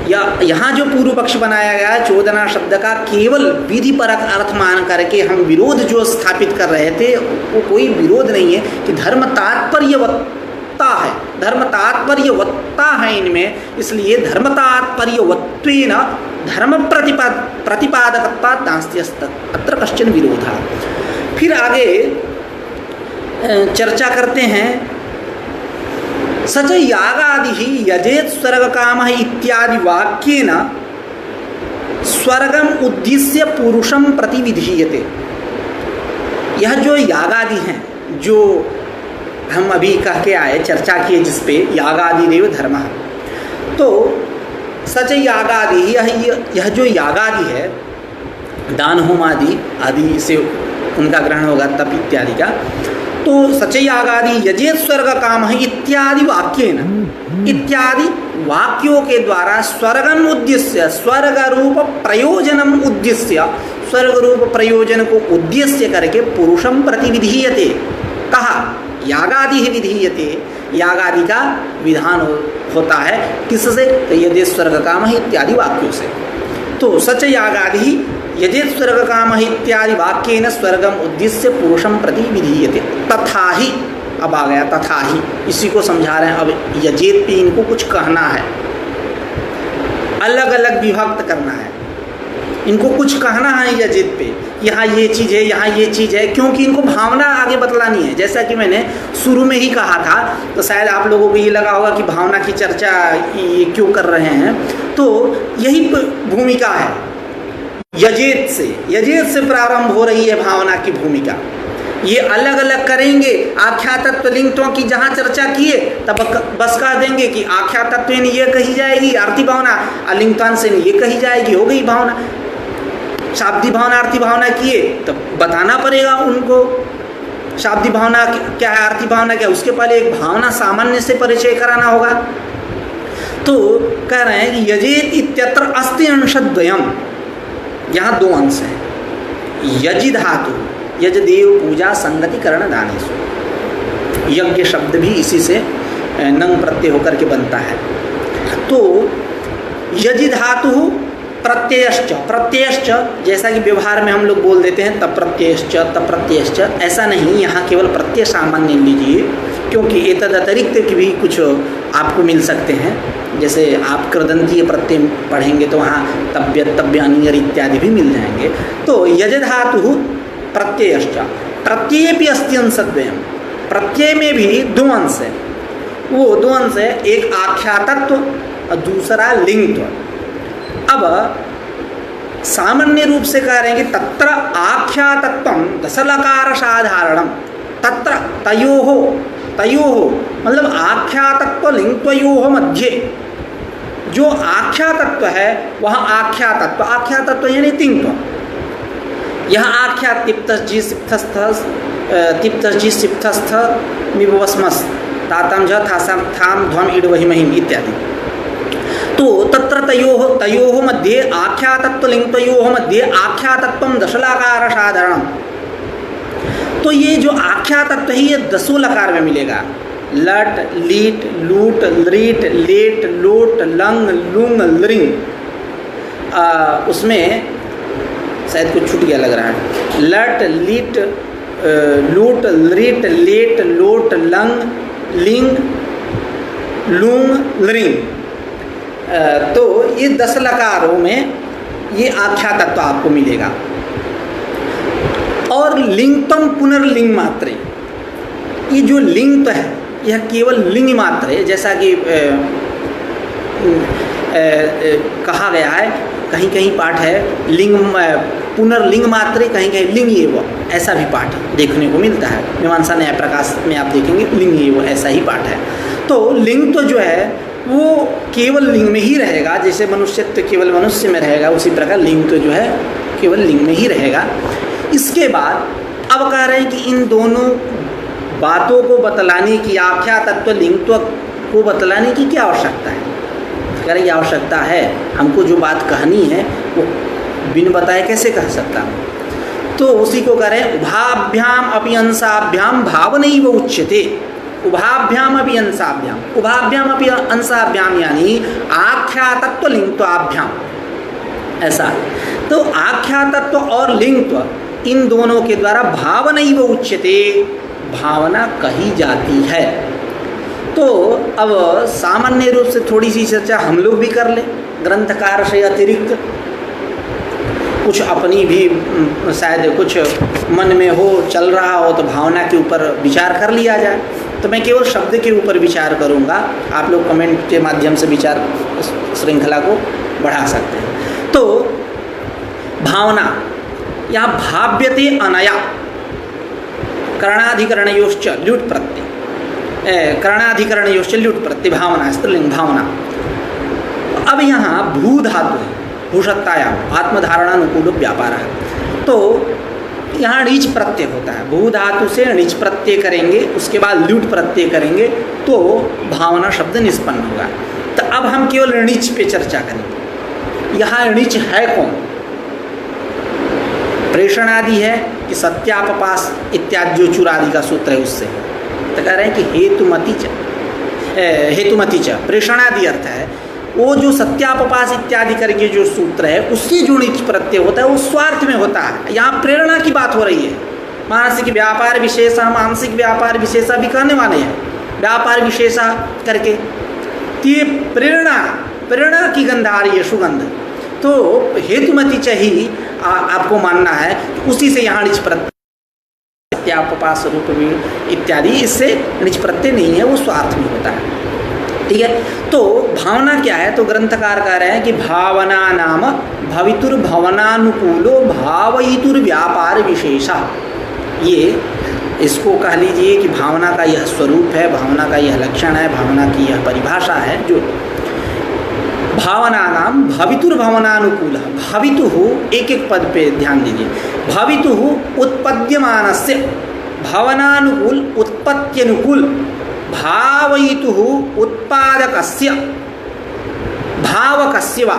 या यहाँ जो पूर्व पक्ष बनाया गया है चोदना शब्द का केवल विधि परक अर्थ मान करके हम विरोध जो स्थापित कर रहे थे, वो कोई विरोध नहीं है कि धर्म तात्पर्यवत्ता है, धर्म तात्पर्यवत्ता है इनमें। इसलिए धर्म तात्पर्यवत्वेन धर्म प्रतिपादकत्वात् नास्ति अत्र कश्चन विरोधा। फिर आगे चर्चा करते हैं सच यागादि यजेत स्वर्ग काम इत्यादि वाक्येन स्वर्गम उद्देश्य पुरुषम प्रति विधीयते। यह जो यागादि हैं, जो हम अभी कह के आए, चर्चा किए जिस पे यागादि देव धर्म, तो सच यागादि, यह जो यागादि है, दान होम आदि से उनका ग्रहण होगा, तप इत्यादि का। तो सचयागादि यजेत स्वर्ग काम है इत्यादि वाक्येन, इत्यादि वाक्यों के द्वारा स्वर्गम उद्देश्य, स्वर्ग रूप प्रयोजनम उद्देश्य, स्वर्ग रूप प्रयोजन को उद्देश्य करके पुरुषम प्रति विधीयते। कहा यागादि ही विधीयते, यागादि का विधान होता है किससे? यजेत स्वर्ग काम है इत्यादि वाक्यों से। तो सच यागादि यजेत स्वर्ग काम इत्यादि वाक्येन स्वर्गम उद्देश्य पुरुषम प्रति विधीयते। तथा ही, अब आ गया तथा ही, इसी को समझा रहे हैं। अब यजेत पे इनको कुछ कहना है, अलग अलग विभक्त करना है, इनको कुछ कहना है यजेत पे। यहाँ ये चीज़ है, यहाँ ये चीज़ है, क्योंकि इनको भावना आगे बतलानी है। जैसा कि मैंने शुरू में ही कहा था, तो शायद आप लोगों को ये लगा होगा कि भावना की चर्चा ये क्यों कर रहे हैं। तो यही भूमिका है, यजेत से प्रारंभ हो रही है भावना की भूमिका। ये अलग अलग करेंगे। आख्या तत्व लिंगों की जहाँ चर्चा किए तब बस कह देंगे कि आख्या तत्व ने ये कही जाएगी अर्थी भावना, अलिंगतान से ये कही जाएगी, हो गई भावना। शाब्दी भावना अर्थी भावना किए तब बताना पड़ेगा उनको। शाब्दिक भावना क्या है, आर्थिक भावना क्या है, उसके पहले एक भावना सामान्य से परिचय कराना होगा। तो कह रहे हैं कि यजेत इत्यत्र अस्ति अंशद्वयम, यहाँ 2 अंश हैं। यजि धातु, यज देव पूजा संगति करण दानेषु, यज्ञ शब्द भी इसी से नंग प्रत्यय होकर के बनता है। तो यजि धातु प्रत्ययश्च, प्रत्ययश्च जैसा कि व्यवहार में हम लोग बोल देते हैं तब प्रत्ययश्च तब प्रत्ययश्च, ऐसा नहीं, यहाँ केवल प्रत्यय सामान्य लीजिए, क्योंकि एतद अतिरिक्त की भी कुछ आपको मिल सकते हैं। जैसे आप कृदंतीय प्रत्यय पढ़ेंगे तो वहाँ तव्य तव्य अनियर इत्यादि भी मिल जाएंगे। तो यज धातु प्रत्ययश्च, प्रत्यय भी अस्ति अंशद्वयम्, प्रत्यय में भी 2 अंश है। वो 2 अंश है, एक आख्यातत्व और दूसरा लिंगत्व। अब सामान्य रूप से कह रहे हैं कि तत्र आख्यातत्वं दशलकार साधारणम, तत्र तयोः, तयोः मतलब आख्यातत्व लिंगत्वयोः मध्ये, जो आख्यातत्व है वह आख्यातत्व, आख्यातत्व यानी तिंत्व, यह आख्या तिप्तजी सिप्तस्थ तिप्तजी सिप्तस्थ मिवस्मस् तातम ज थासाम थाम ध्वम इड वही महिम इत्यादि। तो तत्र तयोः मध्ये आख्यातत्व लिंगत्वयोः मध्ये आख्यातत्वं दशलकार साधारणम। तो ये जो आख्यातत्व है ये 10 लकार में मिलेगा। लट, लीट, लूट, लरीट, लेट, लोट, लंग, लुंग, लरिंग। उसमें शायद कुछ छूट गया लग रहा है। लट, लीट, लूट, लरीट, लेट, लोट, लंग, लिंग, लुंग, लरिंग। तो ये 10 लकारों में ये आख्यातत्व आपको मिलेगा। और लिंगतम पुनर्लिंग मात्रे, ये जो लिंग तो है यह केवल लिंग मात्र है, जैसा कि कहा गया है, कहीं कहीं पाठ है लिंग पुनर्लिंग मात्रे, कहीं कहीं लिंग एव, ऐसा भी पाठ देखने को मिलता है। मीमांसा न्याय प्रकाश में आप देखेंगे लिंग एव ऐसा ही पाठ है। तो लिंग तो जो है वो केवल लिंग में ही रहेगा, जैसे मनुष्यत्व केवल मनुष्य में रहेगा उसी प्रकार लिंग तो जो है केवल लिंग में ही रहेगा। इसके बाद अब कह रहे हैं कि इन दोनों बातों को बतलाने की, आख्या तत्व लिंगत्व को बतलाने की क्या आवश्यकता है? कह रहे आवश्यकता है, हमको जो बात कहनी है वो बिन बताए कैसे कह सकता हूँ। तो उसी को कह रहे हैं उभाभ्याम अपि अंशाभ्याम भावनैव उच्यते। उभाभ्याम अपि अंशाभ्याम, उभाभ्याम अपि अंशाभ्याम यानी आख्यातत्व लिंगत्वाभ्याम, ऐसा। तो आख्यातत्व और लिंगत्व इन दोनों के द्वारा भावनैव उच्यते, भावना कही जाती है। तो अब सामान्य रूप से थोड़ी सी चर्चा हम लोग भी कर लें, ग्रंथकार से अतिरिक्त कुछ अपनी भी शायद कुछ मन में हो, चल रहा हो तो भावना के ऊपर विचार कर लिया जाए। तो मैं केवल शब्द के ऊपर विचार करूंगा, आप लोग कमेंट के माध्यम से विचार श्रृंखला को बढ़ा सकते हैं। तो भावना या भाव्यते अनया करणाधिकरणयोश्च ल्युट् प्रत्यय, करणाधिकरणयोश्च ल्युट् प्रत्यय भावना, स्त्रीलिंग भावना। अब यहाँ भू धातु है, भूषत्तायाम आत्मधारणानुकूल व्यापार है। तो यहाँ णिच प्रत्यय होता है, भू धातु से णिच प्रत्यय करेंगे, उसके बाद ल्युट् प्रत्यय करेंगे तो भावना शब्द निष्पन्न होगा। तो अब हम केवल णिच पे चर्चा करेंगे। यहाँ णिच है कौन? प्रेषण आदि है कि सत्यापपास इत्यादि जो चुरादि का सूत्र है उससे। तो कह रहे हैं कि हेतुमति च प्रेषणादि अर्थ है वो जो सत्यापपास इत्यादि करके जो सूत्र है उससे जो णिच प्रत्यय होता है वो स्वार्थ में होता है। यहाँ प्रेरणा की बात हो रही है। मानसिक व्यापार विशेषा, मानसिक व्यापार विशेषा भी कहने वाले हैं, व्यापार विशेषा करके। तो ये प्रेरणा की गंध आ रही है, सुगंध। तो हेतुमति चाहिए आपको मानना है, उसी से यहाँ णिच प्रत्यय सत्यापपास रूप में इत्यादि, इससे णिच प्रत्यय नहीं है, वो स्वार्थ में होता है। ठीक है। तो भावना क्या है? तो ग्रंथकार कह रहे हैं कि भावना नाम भवितुर्भवनानुकूलो भावयितुर्व्यापार विशेषा। ये इसको कह लीजिए कि भावना का यह स्वरूप है, भावना का यह लक्षण है, भावना की यह परिभाषा है। जो भावना नाम भवितुर्भवनानुकूल, भवितु एक एक पद पे ध्यान दीजिए। भवितु उत्पद्यमानस्य, भवनानुकूल उत्पत्त्यनुकूल भावयितुः उत्पादकस्य भावकस्य वा,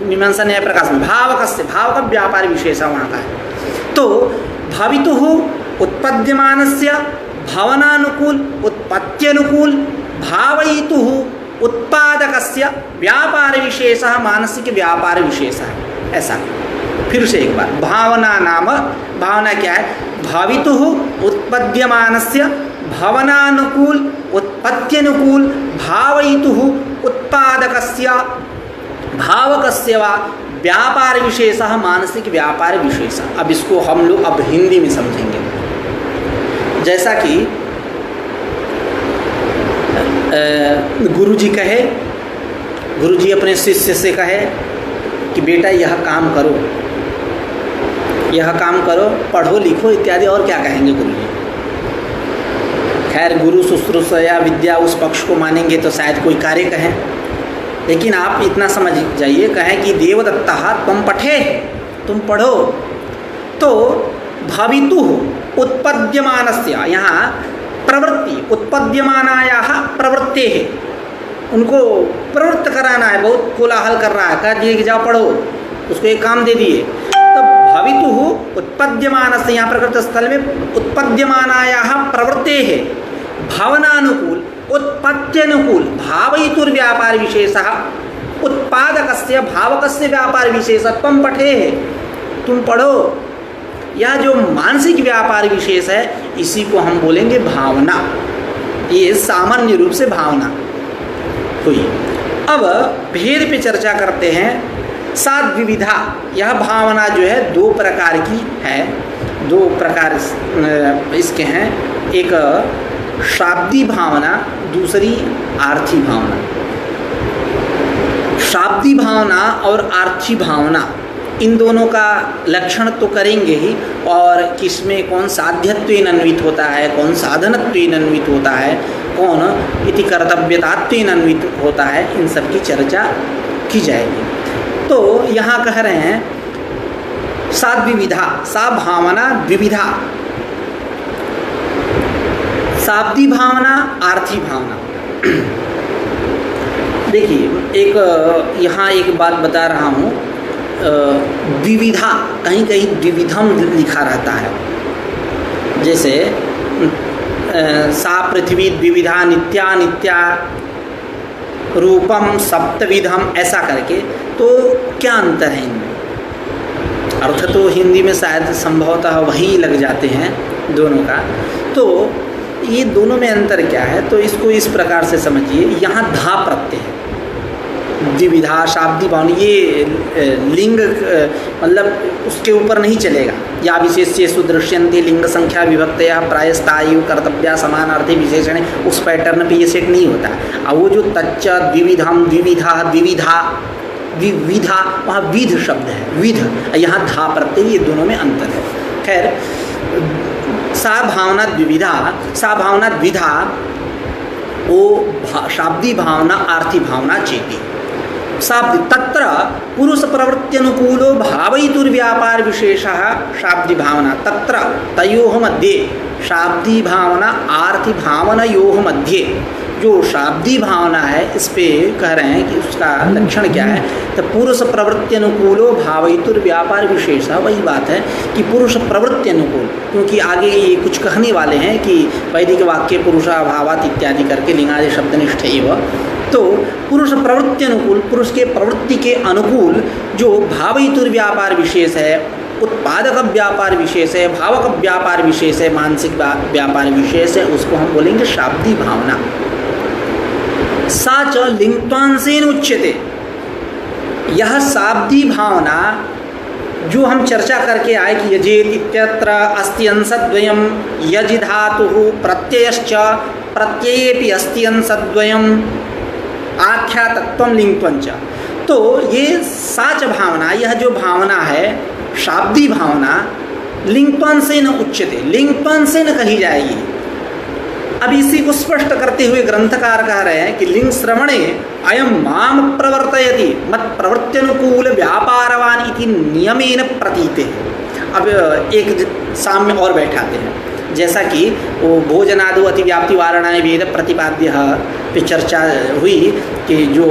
मीमांसा न्याय प्रकाश में भावकस्य, भाव का व्यापार विशेष वहाँ का है। तो भवितुः उत्पद्यमानस्य भवनानुकूल उत्पत्त्यनुकूल भावयितुः उत्पादकस्य व्यापार विशेषः मानसिक व्यापार विशेषः। ऐसा फिर से एक बार, भावना नाम, भावना क्या है? भावितुः उत्पद्यमानस्य भवनानुकूल उत्पत्त्यनुकूल भावयितुः उत्पादकस्य भावकस्य वा व्यापार विशेषः मानसिक व्यापार विशेषः। अब इसको हम लोग अब हिंदी में समझेंगे। जैसा कि गुरुजी कहे, गुरुजी अपने शिष्य से कहे कि बेटा यह काम करो, यह काम करो, पढ़ो लिखो इत्यादि, और क्या कहेंगे गुरुजी? खैर गुरु शुश्रूषा या विद्या उस पक्ष को मानेंगे तो शायद कोई कार्य कहें, लेकिन आप इतना समझ जाइए, कहें कि देवदत्तः त्वं पठे, तुम पढ़ो। तो भवितुः उत्पद्यमानस्य, यहाँ प्रवृत्ति उत्पद्यमानायाः प्रवृत्तेः, उनको प्रवृत्त कराना है, बहुत कोलाहल कर रहा है, कह दिए कि जाओ पढ़ो, उसको एक काम दे दिए। तो भवितुः उत्पद्यमानस्य, यहाँ प्रकृत स्थल में उत्पद्यमानायाः प्रवृत्तेः भावनानुकूल उत्पत्त्यनुकूल भावयितुर्व्यापार विशेषः उत्पादकस्य भावकस्य व्यापार विशेषः त्वं पठेः, तुम पढ़ो। यह जो मानसिक व्यापार विशेष है इसी को हम बोलेंगे भावना। ये सामान्य रूप से भावना हुई। अब भेद पे चर्चा करते हैं। सात विविधा, यह भावना जो है दो प्रकार की है, दो प्रकार इसके हैं, एक शाब्दी भावना, दूसरी आर्थी भावना। शाब्दी भावना और आर्थी भावना, इन दोनों का लक्षण तो करेंगे ही, और किसमें कौन साध्यत्वेन अन्वित होता है, कौन साधनत्वेन अन्वित होता है, कौन इति कर्तव्यतात्वेन अन्वित होता है, इन सब की चर्चा की जाएगी। तो यहाँ कह रहे हैं सात विविधा, सा भावना द्विविधा, शाब्दी भावना, आर्थी भावना। देखिए एक यहाँ एक बात बता रहा हूँ, द्विविधा, कहीं कहीं द्विविधम लिखा रहता है, जैसे सा पृथ्वी द्विविधा नित्या नित्या रूपम सप्तविधम, ऐसा करके। तो क्या अंतर है इनमें? अर्थ तो हिंदी में शायद संभवतः वही लग जाते हैं दोनों का। तो ये दोनों में अंतर क्या है? तो इसको इस प्रकार से समझिए, यहाँ धा प्रत्यय है, द्विविधा शाब्दी भावना, ये लिंग मतलब उसके ऊपर नहीं चलेगा। या विशेष्येषु दृश्यन्ते लिंग संख्या विभक्तया प्रायस्तायु कर्तव्या समानार्थी विशेषण, उस पैटर्न पे ये सेट नहीं होता। अब वो जो तच्च द्विविधम द्विविधा द्विविधा विविधा, वहाँ विध शब्द है, विध, यहाँ धा प्रत्यय, ये दोनों में अंतर है। खैर, सा भावना द्विविधा, सा भावना द्विधा, वो शाब्दी भावना आर्थी भावना चेती। शाब्दी तत्र पुरुष प्रवृत्त्यनुकूलो भावयितुर्व्यापार विशेषः शाब्दी भावना, तत्र तयोः मध्ये शाब्दी भावना आर्थी भावनयोः मध्ये जो शाब्दी भावना है, इस पे कह रहे हैं कि उसका लक्षण क्या है? तो पुरुष प्रवृत्ति अनुकूलो भावयितुर्व्यापार विशेष, वही बात है कि पुरुष प्रवृत्ति अनुकूल, क्योंकि आगे ये कुछ कहने वाले हैं कि वैदिक वाक्य पुरुषाभावात इत्यादि करके लिंगादि शब्दनिष्ठ एवं, तो पुरुष प्रवृत्ति अनुकूल, पुरुष के प्रवृत्ति के अनुकूल जो भावयितुर्व्यापार विशेष है, उत्पादक व्यापार विशेष है, भावक व्यापार विशेष है, मानसिक व्यापार विशेष है, उसको हम बोलेंगे शाब्दी भावना। साच लिंगत्वांसेन उच्यते, यह शाब्दी भावना जो हम चर्चा करके आए कि यजेत इत्यत्र अस्ति अंशद्वयम्, यज धातुः प्रत्ययश्च प्रत्ययेपि अस्ति अंशद्वयम् आख्यातत्वं लिंगत्वञ्च। तो ये साच भावना, यह जो भावना है शाब्दी भावना, लिंगत्वांसेन उच्यते, लिंगत्वांसेन कही जाएगी। अब इसी को स्पष्ट करते हुए ग्रंथकार कह रहे हैं कि लिंग श्रवणे अयम माम प्रवर्तयति मत प्रवृत्त्यनुकूल व्यापारवान इति नियमेन प्रतीते। अब एक साम्य और बैठाते हैं जैसा कि वो भोजनादो अतिव्याप्ति वारणाय वेद प्रतिपाद्य पे चर्चा हुई कि जो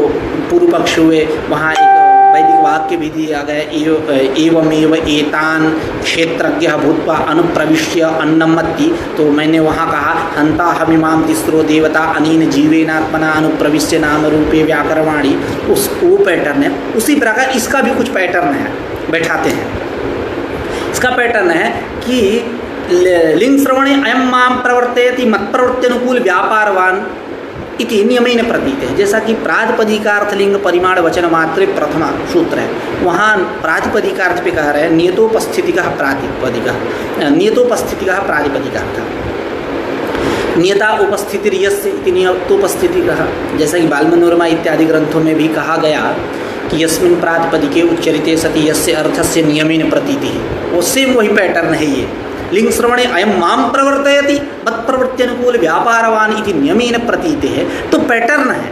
पूर्व पक्ष हुए वहाँ एक वैदिक वाक्य भी दिया गया एवमेव एतान क्षेत्रज्ञ भूत्वा अनुप्रविश्य अन्नमत्ति। तो मैंने वहाँ कहा हंता हमिमाम तिस्रो देवता अनीन जीवेनात्मना अनुप्रविश्य नाम रूपे व्याकरवाणी, उस वो पैटर्न है। उसी प्रकार इसका भी कुछ पैटर्न है, बैठाते हैं। इसका पैटर्न है कि लिंग श्रवणे अयम माम प्रवर्तयति मत प्रवृत्त्यनुकूल व्यापारवान इति नियमेन प्रतीत है। जैसा कि प्रातिपदिकार्थ लिंग परिमाण वचन मात्रे प्रथमा सूत्र है, वहाँ प्रातिपदिकार्थ पे कह रहे हैं नियतोपस्थितिकः प्रातिपदिकः, नियतोपस्थितिकः प्रातिपदिकार्थ, नियता उपस्थितिर्यस्य इति नियतोपस्थितिकः। जैसा कि बालमनोरमा इत्यादि ग्रंथों में भी कहा गया कि यस्मिन् प्रातिपदिके उच्चरिते सति यस्य अर्थस्य नियमेन प्रतीतिः, वो सेम वही पैटर्न है। ये लिंग श्रवणे अयम माम प्रवर्तयति मत प्रवृत्त्यनुकूल व्यापारवान इति नियमेन प्रतीते है। तो पैटर्न है,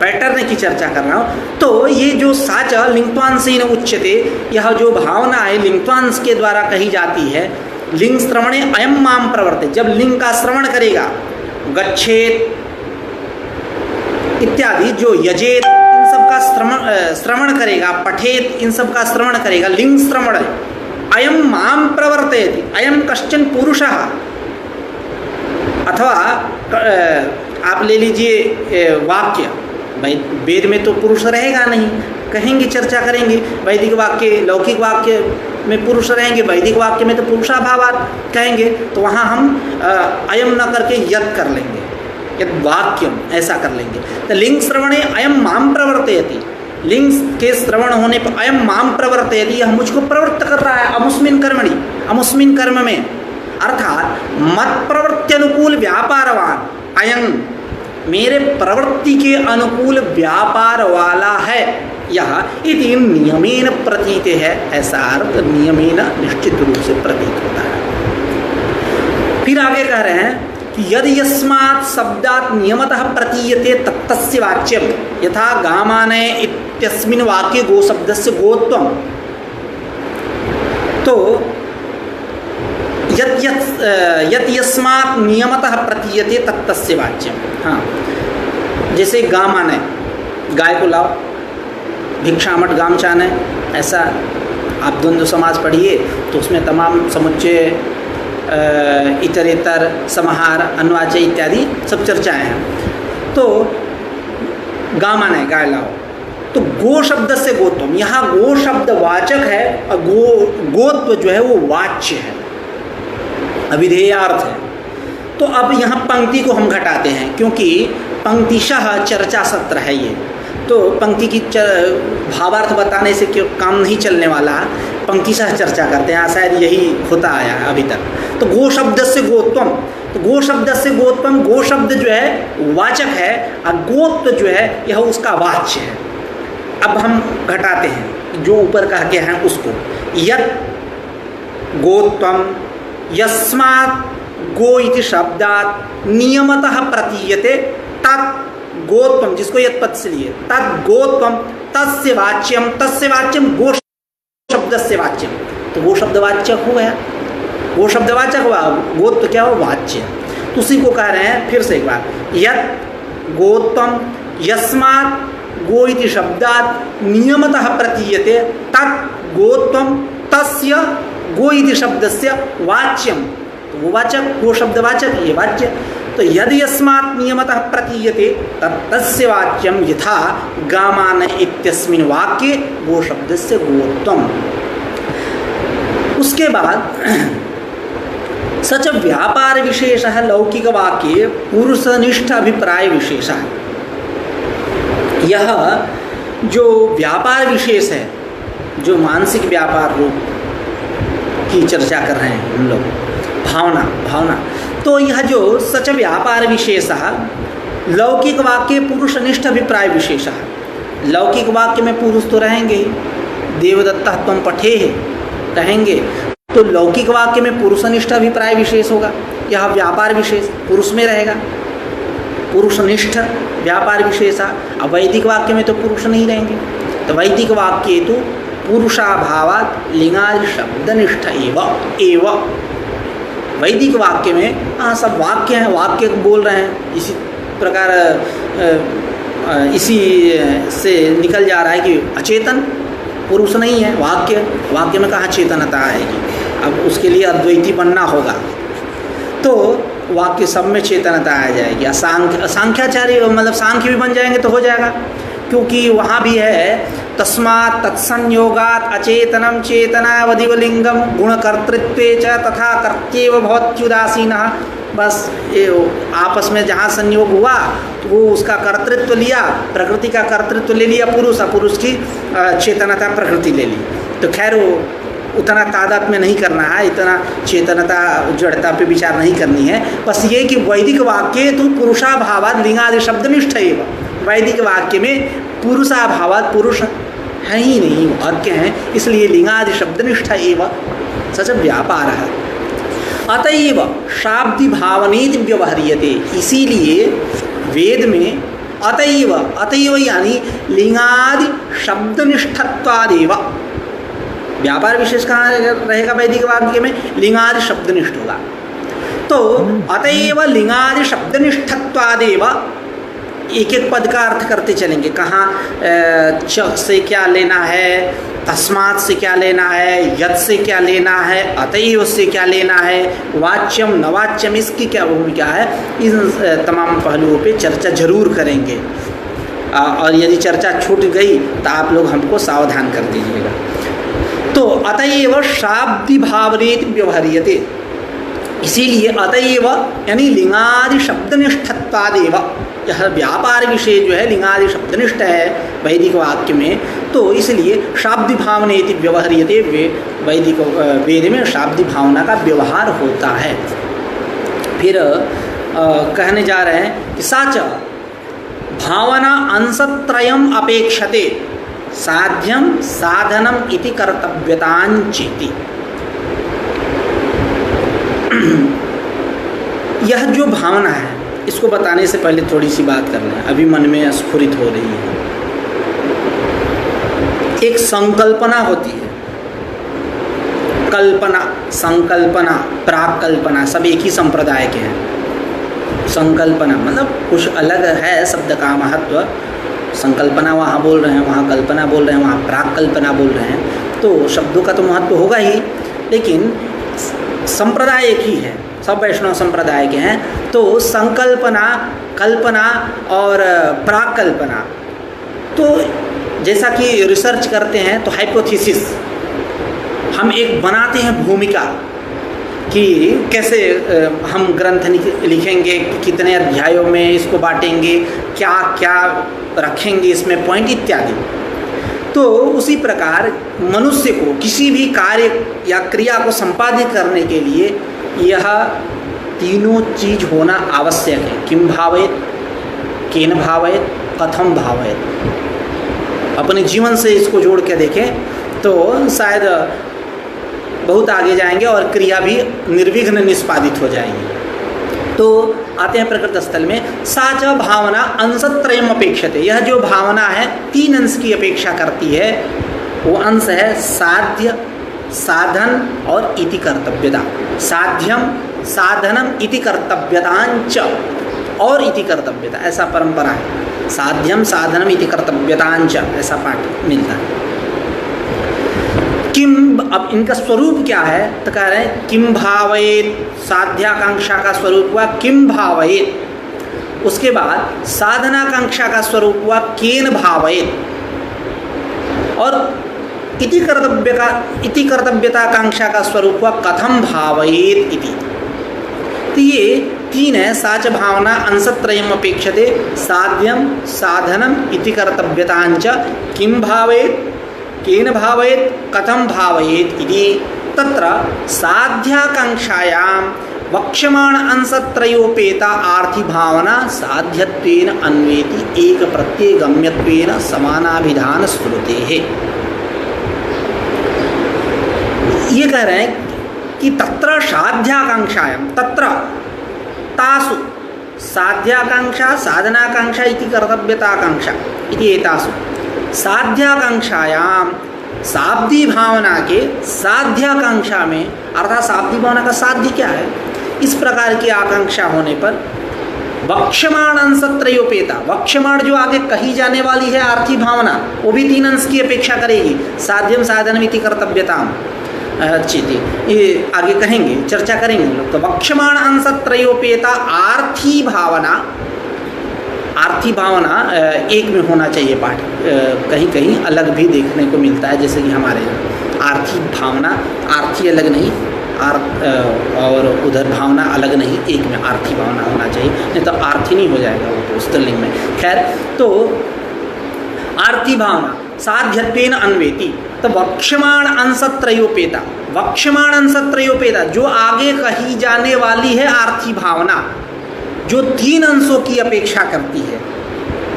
पैटर्न की चर्चा कर रहा हूँ। तो ये जो साच लिंगत्वांसेन उच्यते, यह जो भावना है लिंगत्वांस के द्वारा कही जाती है। लिंग श्रवणे अयम माम प्रवर्ते, जब लिंग का श्रवण करेगा, गच्छेत इत्यादि जो यजेत इन सब का श्रवण करेगा, पठेत इन सब का श्रवण करेगा, लिंग श्रवण अयम माम प्रवर्तयति, अयम कश्चन पुरुषः, अथवा आप ले लीजिए वाक्य, वेद में तो पुरुष रहेगा नहीं, कहेंगे चर्चा करेंगे। वैदिक वाक्य लौकिक वाक्य में पुरुष रहेंगे, वैदिक वाक्य में तो पुरुषाभावात कहेंगे। तो वहाँ हम अयम न करके यद कर लेंगे, यद वाक्यम ऐसा कर लेंगे। तो लिंग श्रवणे अयम माम प्रवर्तयति, लिंग के श्रवण होने पर अयम माम प्रवर्तयति, यह मुझको प्रवृत्त कर रहा है अमुस्मिन कर्मणि, अमुस्मिन कर्म में, अर्थात मत प्रवृत्त्यनुकूल व्यापारवान अयं, मेरे प्रवृत्ति के अनुकूल व्यापार वाला है यह, इति नियमेन प्रतीत है। ऐसा अर्थ नियमेन निश्चित रूप से प्रतीत होता है। फिर आगे कह रहे हैं कि यदि यस्मात् शब्दात् नियमतः प्रतीयते तत्तस्य वाच्यम, यथा गामानय इत्यस्मिन् वाक्ये गो शब्दस्य गोत्वम। तो यत् यस्मात् नियमतः प्रतीयते तत्तस्य वाच्यम। हाँ, जैसे गामानय, गाय को लाओ, भिक्षामठ गाम चानय, ऐसा आप द्वंद्व समाज पढ़िए तो उसमें तमाम समुच्चय इतरेतर समाहार अन्वाच्य इत्यादि सब चर्चाएं हैं। तो गामानय, गाय लाओ, तो गो शब्द से गोत्वम, यहाँ गो शब्द वाचक है और गोत्व जो है वो वाच्य है, अविधेयार्थ है। तो अब यहाँ पंक्ति को हम घटाते हैं, क्योंकि पंक्तिशः चर्चा सत्र है ये, तो पंक्ति की भावार्थ बताने से क्यों काम नहीं चलने वाला, पंक्तिशः चर्चा करते हैं, शायद यही होता आया है अभी तक। तो गो शब्द से गोत्वम, तो गो शब्द से गोत्वम, गो शब्द जो है वाचक है और गोत्व जो है यह उसका वाच्य है। अब हम घटाते हैं जो ऊपर कह के हैं उसको, यत् गोत्वम यस्मात् गो इति शब्दात् नियमतः प्रतीयते तत् गोत्वम, जिसको यत्पद से लिए, तत् गोत्वम तस्य वाच्यम, तस्य वाच्यम गो शब्द से वाच्यम। तो गो शब्द वाच्यक हो गया, गो शब्द वाचक हुआ, गोत्व क्या हो, वाच्य। तो उसी को कह रहे हैं फिर से एक बार, यत् गोत्वम यस्मात् गो इति शब्दात् नियमतः प्रतीयते तत् गोत्वम तस्य गो इति शब्दस्य वाच्यम। तो वो वाचक, गो शब्द वाचक, ये वाच्य। तो यदि यस्मात् नियमतः प्रतीयते तस्य वाच्यम, यथा गामान इत्यस्मिन् वाक्ये गो शब्दस्य गोत्वम। उसके बाद सच व्यापार विशेषः लौकिक वाक्ये पुरुषनिष्ठ अभिप्राय विशेषः। यह जो व्यापार विशेष है, जो मानसिक व्यापार रूप की चर्चा कर रहे हैं हम लोग, भावना, तो यह जो सच व्यापार विशेषः लौकिक वाक्य पुरुषनिष्ठ अभिप्राय विशेषः। लौकिक वाक्य में पुरुष तो रहेंगे ही, देवदत्तः त्वं पठेः कहेंगे, तो लौकिक वाक्य में पुरुषनिष्ठ अभिप्राय विशेष होगा। यह व्यापार विशेष पुरुष में रहेगा, पुरुषनिष्ठ व्यापार विशेषा। अब वैदिक वाक्य में तो पुरुष नहीं रहेंगे, तो वैदिक वाक्य तो पुरुषाभावात् लिंगादि शब्दनिष्ठ एव वैदिक वाक्य में हाँ सब वाक्य हैं, वाक्य बोल रहे हैं, इसी प्रकार इसी से निकल जा रहा है कि अचेतन पुरुष नहीं है वाक्य, वाक्य में कहाँ चेतनता आएगी। अब उसके लिए अद्वैती बनना होगा तो वाक्य सब में चेतनता आ जाएगी। सांख्याचार्य मतलब सांख्य भी बन जाएंगे तो हो जाएगा, क्योंकि वहाँ भी है तस्मात् तत्संयोगात् अचेतनम चेतनावदिव लिंगम गुणकर्तृत्वे च तथा कर्त्येव भवत्युदासीनः। बस ये आपस में जहाँ संयोग हुआ वो उसका कर्तृत्व लिया, प्रकृति का कर्तृत्व ले लिया पुरुष, पुरुष की चेतनता प्रकृति ले ली। तो खैर वो उतना तादाद में नहीं करना है, इतना चेतनता जड़ता पे विचार नहीं करनी है। बस ये कि वैदिक वाक्य तो पुरुषाभावाद लिंगादि शब्दनिष्ठ एव, वैदिक वाक्य में पुरुषाभावाद पुरुष है ही नहीं, वाक्य हैं, इसलिए लिंगादि शब्दनिष्ठ एव सच व्यापार है। अतएव शाब्दि भावनेति व्यवहार्यते, इसीलिए वेद में अतएव, अतएव यानी लिंगादि शब्दनिष्ठत्वादेव, व्यापार विशेष कहाँ रहेगा वैदिक वाक्य में, लिंगादि शब्दनिष्ठ होगा। तो अतएव लिंगादि शब्दनिष्ठत्वादेव, एक एक पद का अर्थ करते चलेंगे, कहाँ च से क्या लेना है, तस्मात् से क्या लेना है, यत् से क्या लेना है, अतएव से क्या लेना है, वाच्यम नवाच्यम इसकी क्या भूमिका है, इन तमाम पहलुओं पे चर्चा जरूर करेंगे। और यदि चर्चा छूट गई तो आप लोग हमको सावधान कर दीजिएगा। तो अतएव शाब्दि भावनेति व्यवहार्यते, इसीलिए अतएव यानी लिंगादि शब्दनिष्ठत्वादेव, यह व्यापार विषय जो है लिंगादि शब्दनिष्ठ है वैदिक वाक्य में, तो इसलिए शाब्दि भावनेति व्यवहार्यते, वैदिक वेद में शाब्दि भावना का व्यवहार होता है। फिर कहने जा रहे हैं कि साच भावना अंशत्रयम् अपेक्षते साध्यम साधनम इति कर्तव्यतांचेति। यह जो भावना है इसको बताने से पहले थोड़ी सी बात करना है, अभी मन में स्फुरित हो रही है। एक संकल्पना होती है, कल्पना, संकल्पना, प्राकल्पना सब एक ही संप्रदाय के हैं। संकल्पना मतलब कुछ अलग है शब्द का महत्व, संकल्पना वहाँ बोल रहे हैं, वहाँ कल्पना बोल रहे हैं, वहाँ प्राकल्पना बोल रहे हैं, तो शब्दों का तो महत्व होगा ही, लेकिन संप्रदाय एक ही है, सब वैष्णव संप्रदाय के हैं। तो संकल्पना, कल्पना और प्राकल्पना, तो जैसा कि रिसर्च करते हैं तो हाइपोथेसिस, हम एक बनाते हैं भूमिका कि कैसे हम ग्रंथ लिखेंगे, कितने अध्यायों में इसको बांटेंगे, क्या क्या रखेंगे इसमें पॉइंट इत्यादि। तो उसी प्रकार मनुष्य को किसी भी कार्य या क्रिया को संपादित करने के लिए यह तीनों चीज होना आवश्यक है। किम भावेत, केन भावेत, कथम भावेत। अपने जीवन से इसको जोड़ के देखें तो शायद बहुत आगे जाएंगे और क्रिया भी निर्विघ्न निष्पादित हो जाएंगी। तो आते हैं प्रकृत स्थल में, साच भावना अंशत्रयम् अपेक्षते, यह जो भावना है तीन अंश की अपेक्षा करती है। वो अंश है साध्य, साधन और इति कर्तव्यता। साध्यम साधनम इति कर्तव्यतांच, और इति कर्तव्यता, ऐसा परंपरा है। साध्यम साधनम इति कर्तव्यतांच, ऐसा पाठ मिलता है। किम, अब इनका स्वरूप क्या है तो कह रहे हैं किम भावेत, साध्याकांक्षा का स्वरूप हुआ किम भावेत। उसके बाद साधनाकांक्षा का स्वरूप हुआ केन भावेत, और इति कर्तव्यताकांक्षा का स्वरूप हुआ कथम भावेत इति। तो ये तीन है, साच भावना अंशत्रयम् अपेक्षते साध्यम साधनम इति कर्तव्यतांच किम भावेत, केन भावेत, कथम भावेत इति। तत्र साध्याकांक्षायां वक्ष्यमाण अंशत्रयोपेता आर्थि भावना साध्यत्वेन अन्वेति एक प्रत्ययगम्यत्वेन समानाभिधान श्रुतेः। ये कह रहे हैं कि तत्र साध्याकांक्षायां, तत्र तासु साध्याकांक्षा साधनाकांक्षा इति कर्तव्यताकांक्षा इति एतासु साध्याकांक्षायां, शाब्दी भावना के साध्याकांक्षा में, अर्थात शाब्दी भावना का साध्य क्या है, इस प्रकार की आकांक्षा होने पर वक्ष्यमाण अंशत्रयोपेता, वक्ष्यमाण जो आगे कही जाने वाली है आर्थी भावना, वो भी 3 अंश की अपेक्षा करेगी। साध्यम साधनमिति कर्तव्यताम, अच्छी थी, ये आगे कहेंगे, चर्चा करेंगे हम लोग। तो वक्ष्यमाण अंशत्रयोपेता आर्थी भावना, आर्थी भावना एक में होना चाहिए पाठ, कहीं कहीं अलग भी देखने को मिलता है, जैसे कि हमारे यहाँ आर्थी भावना, आर्थी अलग नहीं और उधर भावना अलग नहीं, एक में आर्थी भावना होना चाहिए, नहीं तो आर्थी नहीं हो जाएगा वो तो स्त्रीलिंग में। खैर, तो आर्थी भावना साध्यत्वेन अन्वेति, तो वक्ष्यमाण अंशत्रयोपेता, वक्ष्यमाण अंशत्रयोपेता जो आगे कही जाने वाली है आर्थी भावना, जो 3 अंशों की अपेक्षा करती है,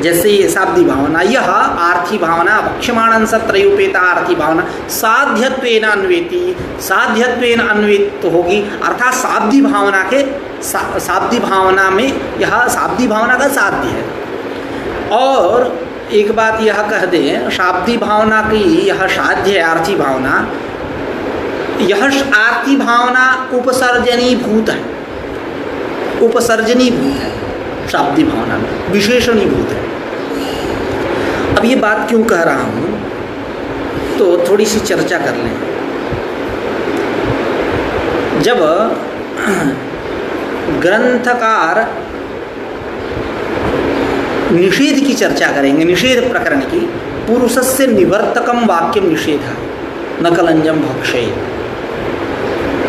जैसे ये शाब्दी भावना, यह आर्थी भावना वक्ष्यमाण अंशत्रयोपेता आर्थी भावना साध्यत्वेन अन्वेति, साध्यत्वेन अन्वित होगी, अर्थात शाब्दी भावना के शाब्दी भावना में यह शाब्दी भावना का साध्य है। और एक बात यह कह दें, शाब्दी भावना की यह साध्य है आर्थी भावना, यह आर्थी भावना उपसर्जनी भूत है, उपसर्जनी भूत है शाब्दी भावना में, विशेषणी भूत है। अब ये बात क्यों कह रहा हूँ, तो थोड़ी सी चर्चा कर लें। जब ग्रंथकार निषेध की चर्चा करेंगे, निषेध प्रकरण की, पुरुषस्य निवर्तकम वाक्यम निषेध न कलंजम भक्षेत,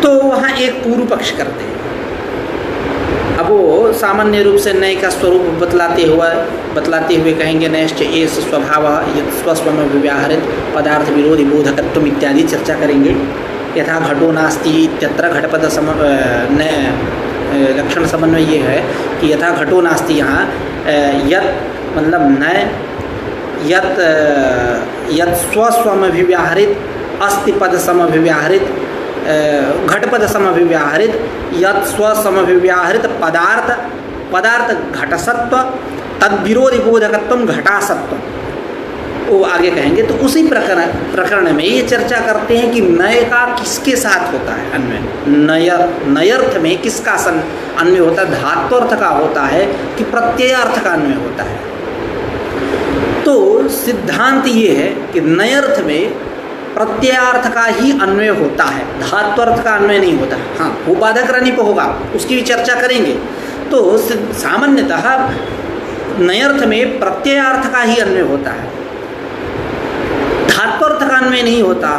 तो वहाँ एक पूर्व पक्ष करते हैं। अब वो सामान्य रूप से नय का स्वरूप बतलाते हुए कहेंगे नयश्च एष स्वभावः यत् स्वस्वम विव्याहरित पदार्थ विरोधी बोधकत्वम इत्यादि चर्चा करेंगे। यथा घटो नास्ति इत्यत्र घटपद लक्षण समन्वय ये है कि यथा घटो नास्ति, यहाँ यत् मतलब नय, यत् स्वस्वमभिव्याहरित अस्ति पद समभिव्याहरित घटपद समभिव्याहरित, यत् स्वसमभिव्याहरित पदार्थ घटसत्व तद्विरोधी बोधकत्वम घटासत्व, वो आगे कहेंगे। तो उसी प्रकरण में ये चर्चा करते हैं कि नय का किसके साथ होता है अन्वय, नयर्थ में किसका अन्वय होता है, धात्वर्थ का होता है कि प्रत्ययार्थ का अन्वय होता है। तो सिद्धांत ये है कि नयर्थ में प्रत्ययार्थ का ही अन्वय होता है, धात्वर्थ का अन्वय नहीं होता। हाँ, वो बाधक रनिप होगा, उसकी भी चर्चा करेंगे। तो सामान्यतः नयर्थ में प्रत्ययार्थ का ही अन्वय होता है, धात्वर्थ का अन्वय नहीं होता।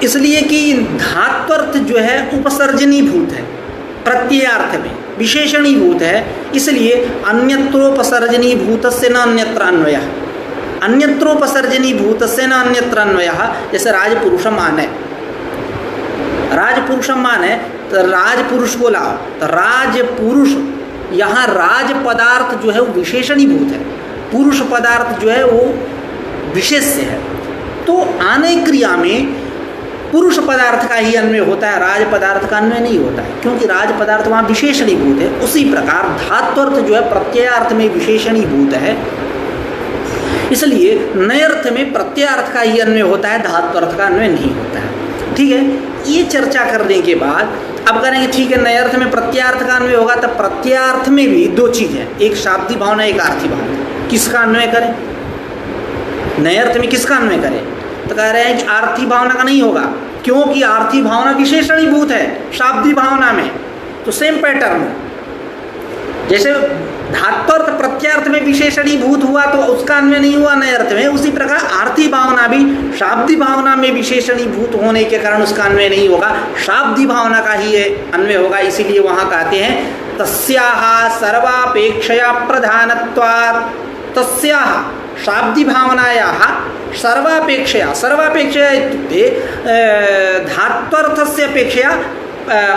इसलिए कि धात्वर्थ जो है उपसर्जनी भूत है, प्रत्ययार्थ में विशेषणी भूत है, इसलिए अन्यत्रोपसर्जनी भूतस्य न अन्यत्र अन्वयः, अन्यत्रोपसर्जनी भूतस्य न अन्यत्र अन्वयः। जैसे राजपुरुषम माने, राजपुरुषम माने तो राजपुरुष को लाओ, तो राजपुरुष, यहाँ राज पदार्थ जो है वो विशेषणी भूत है, पुरुष पदार्थ जो है वो विशेष्य है। तो आने क्रिया में पुरुष पदार्थ का ही अन्वय होता है, राज पदार्थ का अन्वय नहीं होता है, क्योंकि राज पदार्थ वहाँ विशेषणी भूत है। उसी प्रकार धात्वर्थ जो है प्रत्ययार्थ में विशेषणी भूत है, इसलिए नयर्थ में प्रत्ययार्थ का ही अन्वय होता है, धात्वर्थ का अन्वय नहीं होता है। ठीक है, ये चर्चा करने के बाद अब करेंगे ठीक है, नयर्थ में प्रत्ययार्थ का अन्वय होगा, तब प्रत्ययार्थ में भी 2 चीज़ है, एक शाब्दी भावना, एक आर्थी भावना। किसका अन्वय करें, नयर्थ में किसका अन्वय करें? तो कह रहे हैं कि आर्थी भावना का नहीं होगा, क्योंकि आर्थी भावना विशेषणी भूत है शाब्दी भावना में। तो सेम पैटर्न, जैसे धात्वर्थ प्रत्यार्थ में विशेषणी भूत हुआ तो उसका अन्वय नहीं हुआ नयर्थ में, उसी प्रकार आर्थी भावना भी शाब्दी भावना में विशेषणी भूत होने के कारण उसका अन्वय नहीं होगा, शाब्दी भावना का ही अन्वय होगा। इसीलिए वहाँ कहते हैं तस्याः सर्वापेक्षया प्रधानत्वात्, तस्याः शाब्दी भावनायाः सर्वापेक्षया, सर्वापेक्षया इत्युक्ते धात्वर्थस्य अपेक्षया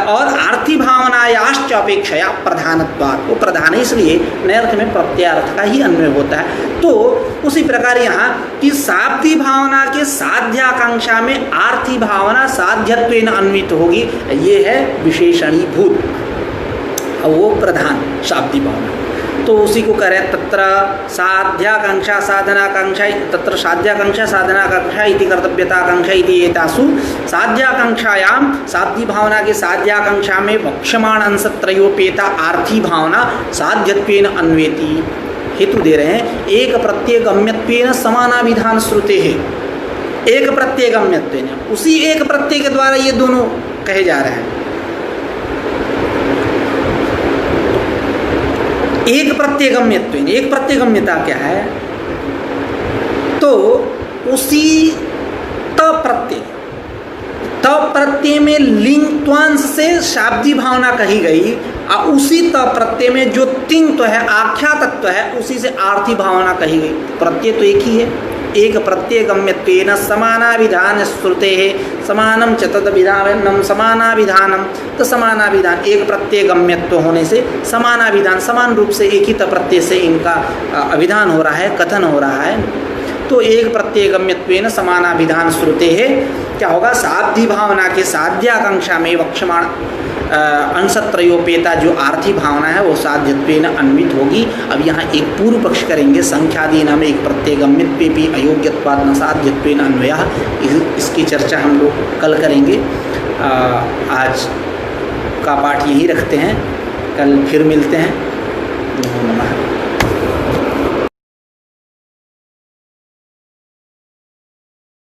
और आर्थी भावनायाश्च अपेक्षया प्रधानत्वात्, वो प्रधान है इसलिए नयर्थ में प्रत्यार्थ का ही अन्वय होता है। तो उसी प्रकार यहाँ कि शाब्दी भावना के साध्याकांक्षा में आर्थी भावना साध्यत्वेन अन्वित होगी, ये है विशेषणी भूत, वो प्रधान शाब्दी भावना। तो उसी को करें तत्र साध्याकांक्षा साधनाकांक्षा, तत्र साध्याकांक्षा साधनाकांक्षा इति कर्तव्यताकांक्षा इति एतासु साध्याकांक्षायां साध्य भावना के साध्याकांक्षा में वक्ष्यमाण अंशत्रयोपेता आर्थी भावना साध्यत्वेन अन्वेति। हेतु दे रहे हैं एक प्रत्यय गम्यत्वेन समानाभिधान श्रुते है। एक प्रत्यय गम्यत्वेन, उसी एक प्रत्यय के द्वारा ये दोनों कहे जा रहे हैं। एक प्रत्यय गम्यत्वेन, एक प्रत्यय गम्यता क्या है? तो उसी त प्रत्यय में लिंग त्वांश से शाब्दी भावना कही गई और उसी त प्रत्यय में जो तिंग है, आख्या तत्व है, उसी से आर्थी भावना कही गई। प्रत्यय तो एक ही है। एक प्रत्यय गम्यत्वेन समानाभिधान श्रुते है, समानम च तदभिधानम समानाभिधानम। तो समानाभिधान एक प्रत्यय गम्यत्व होने से समानाभिधान, समान रूप से एक ही प्रत्यय से इनका अभिधान हो रहा है, कथन हो रहा है। तो एक प्रत्यय गम्यत्वेन समानाभिधान श्रुते है क्या होगा? साध्य भावना के साध्याकांक्षा में वक्ष्यमाण अंशत्रयोपेता जो आर्थी भावना है वो साध्यत्वेन अन्वित होगी। अब यहाँ एक पूर्व पक्ष करेंगे, संख्यादि नाम एक प्रत्यय गम्यत्वे भी अयोग्यत्वात् न साध्यत्वेन अन्वयः। इसकी चर्चा हम लोग कल करेंगे। आज का पाठ यहीं रखते हैं, कल फिर मिलते हैं। नमो नमः।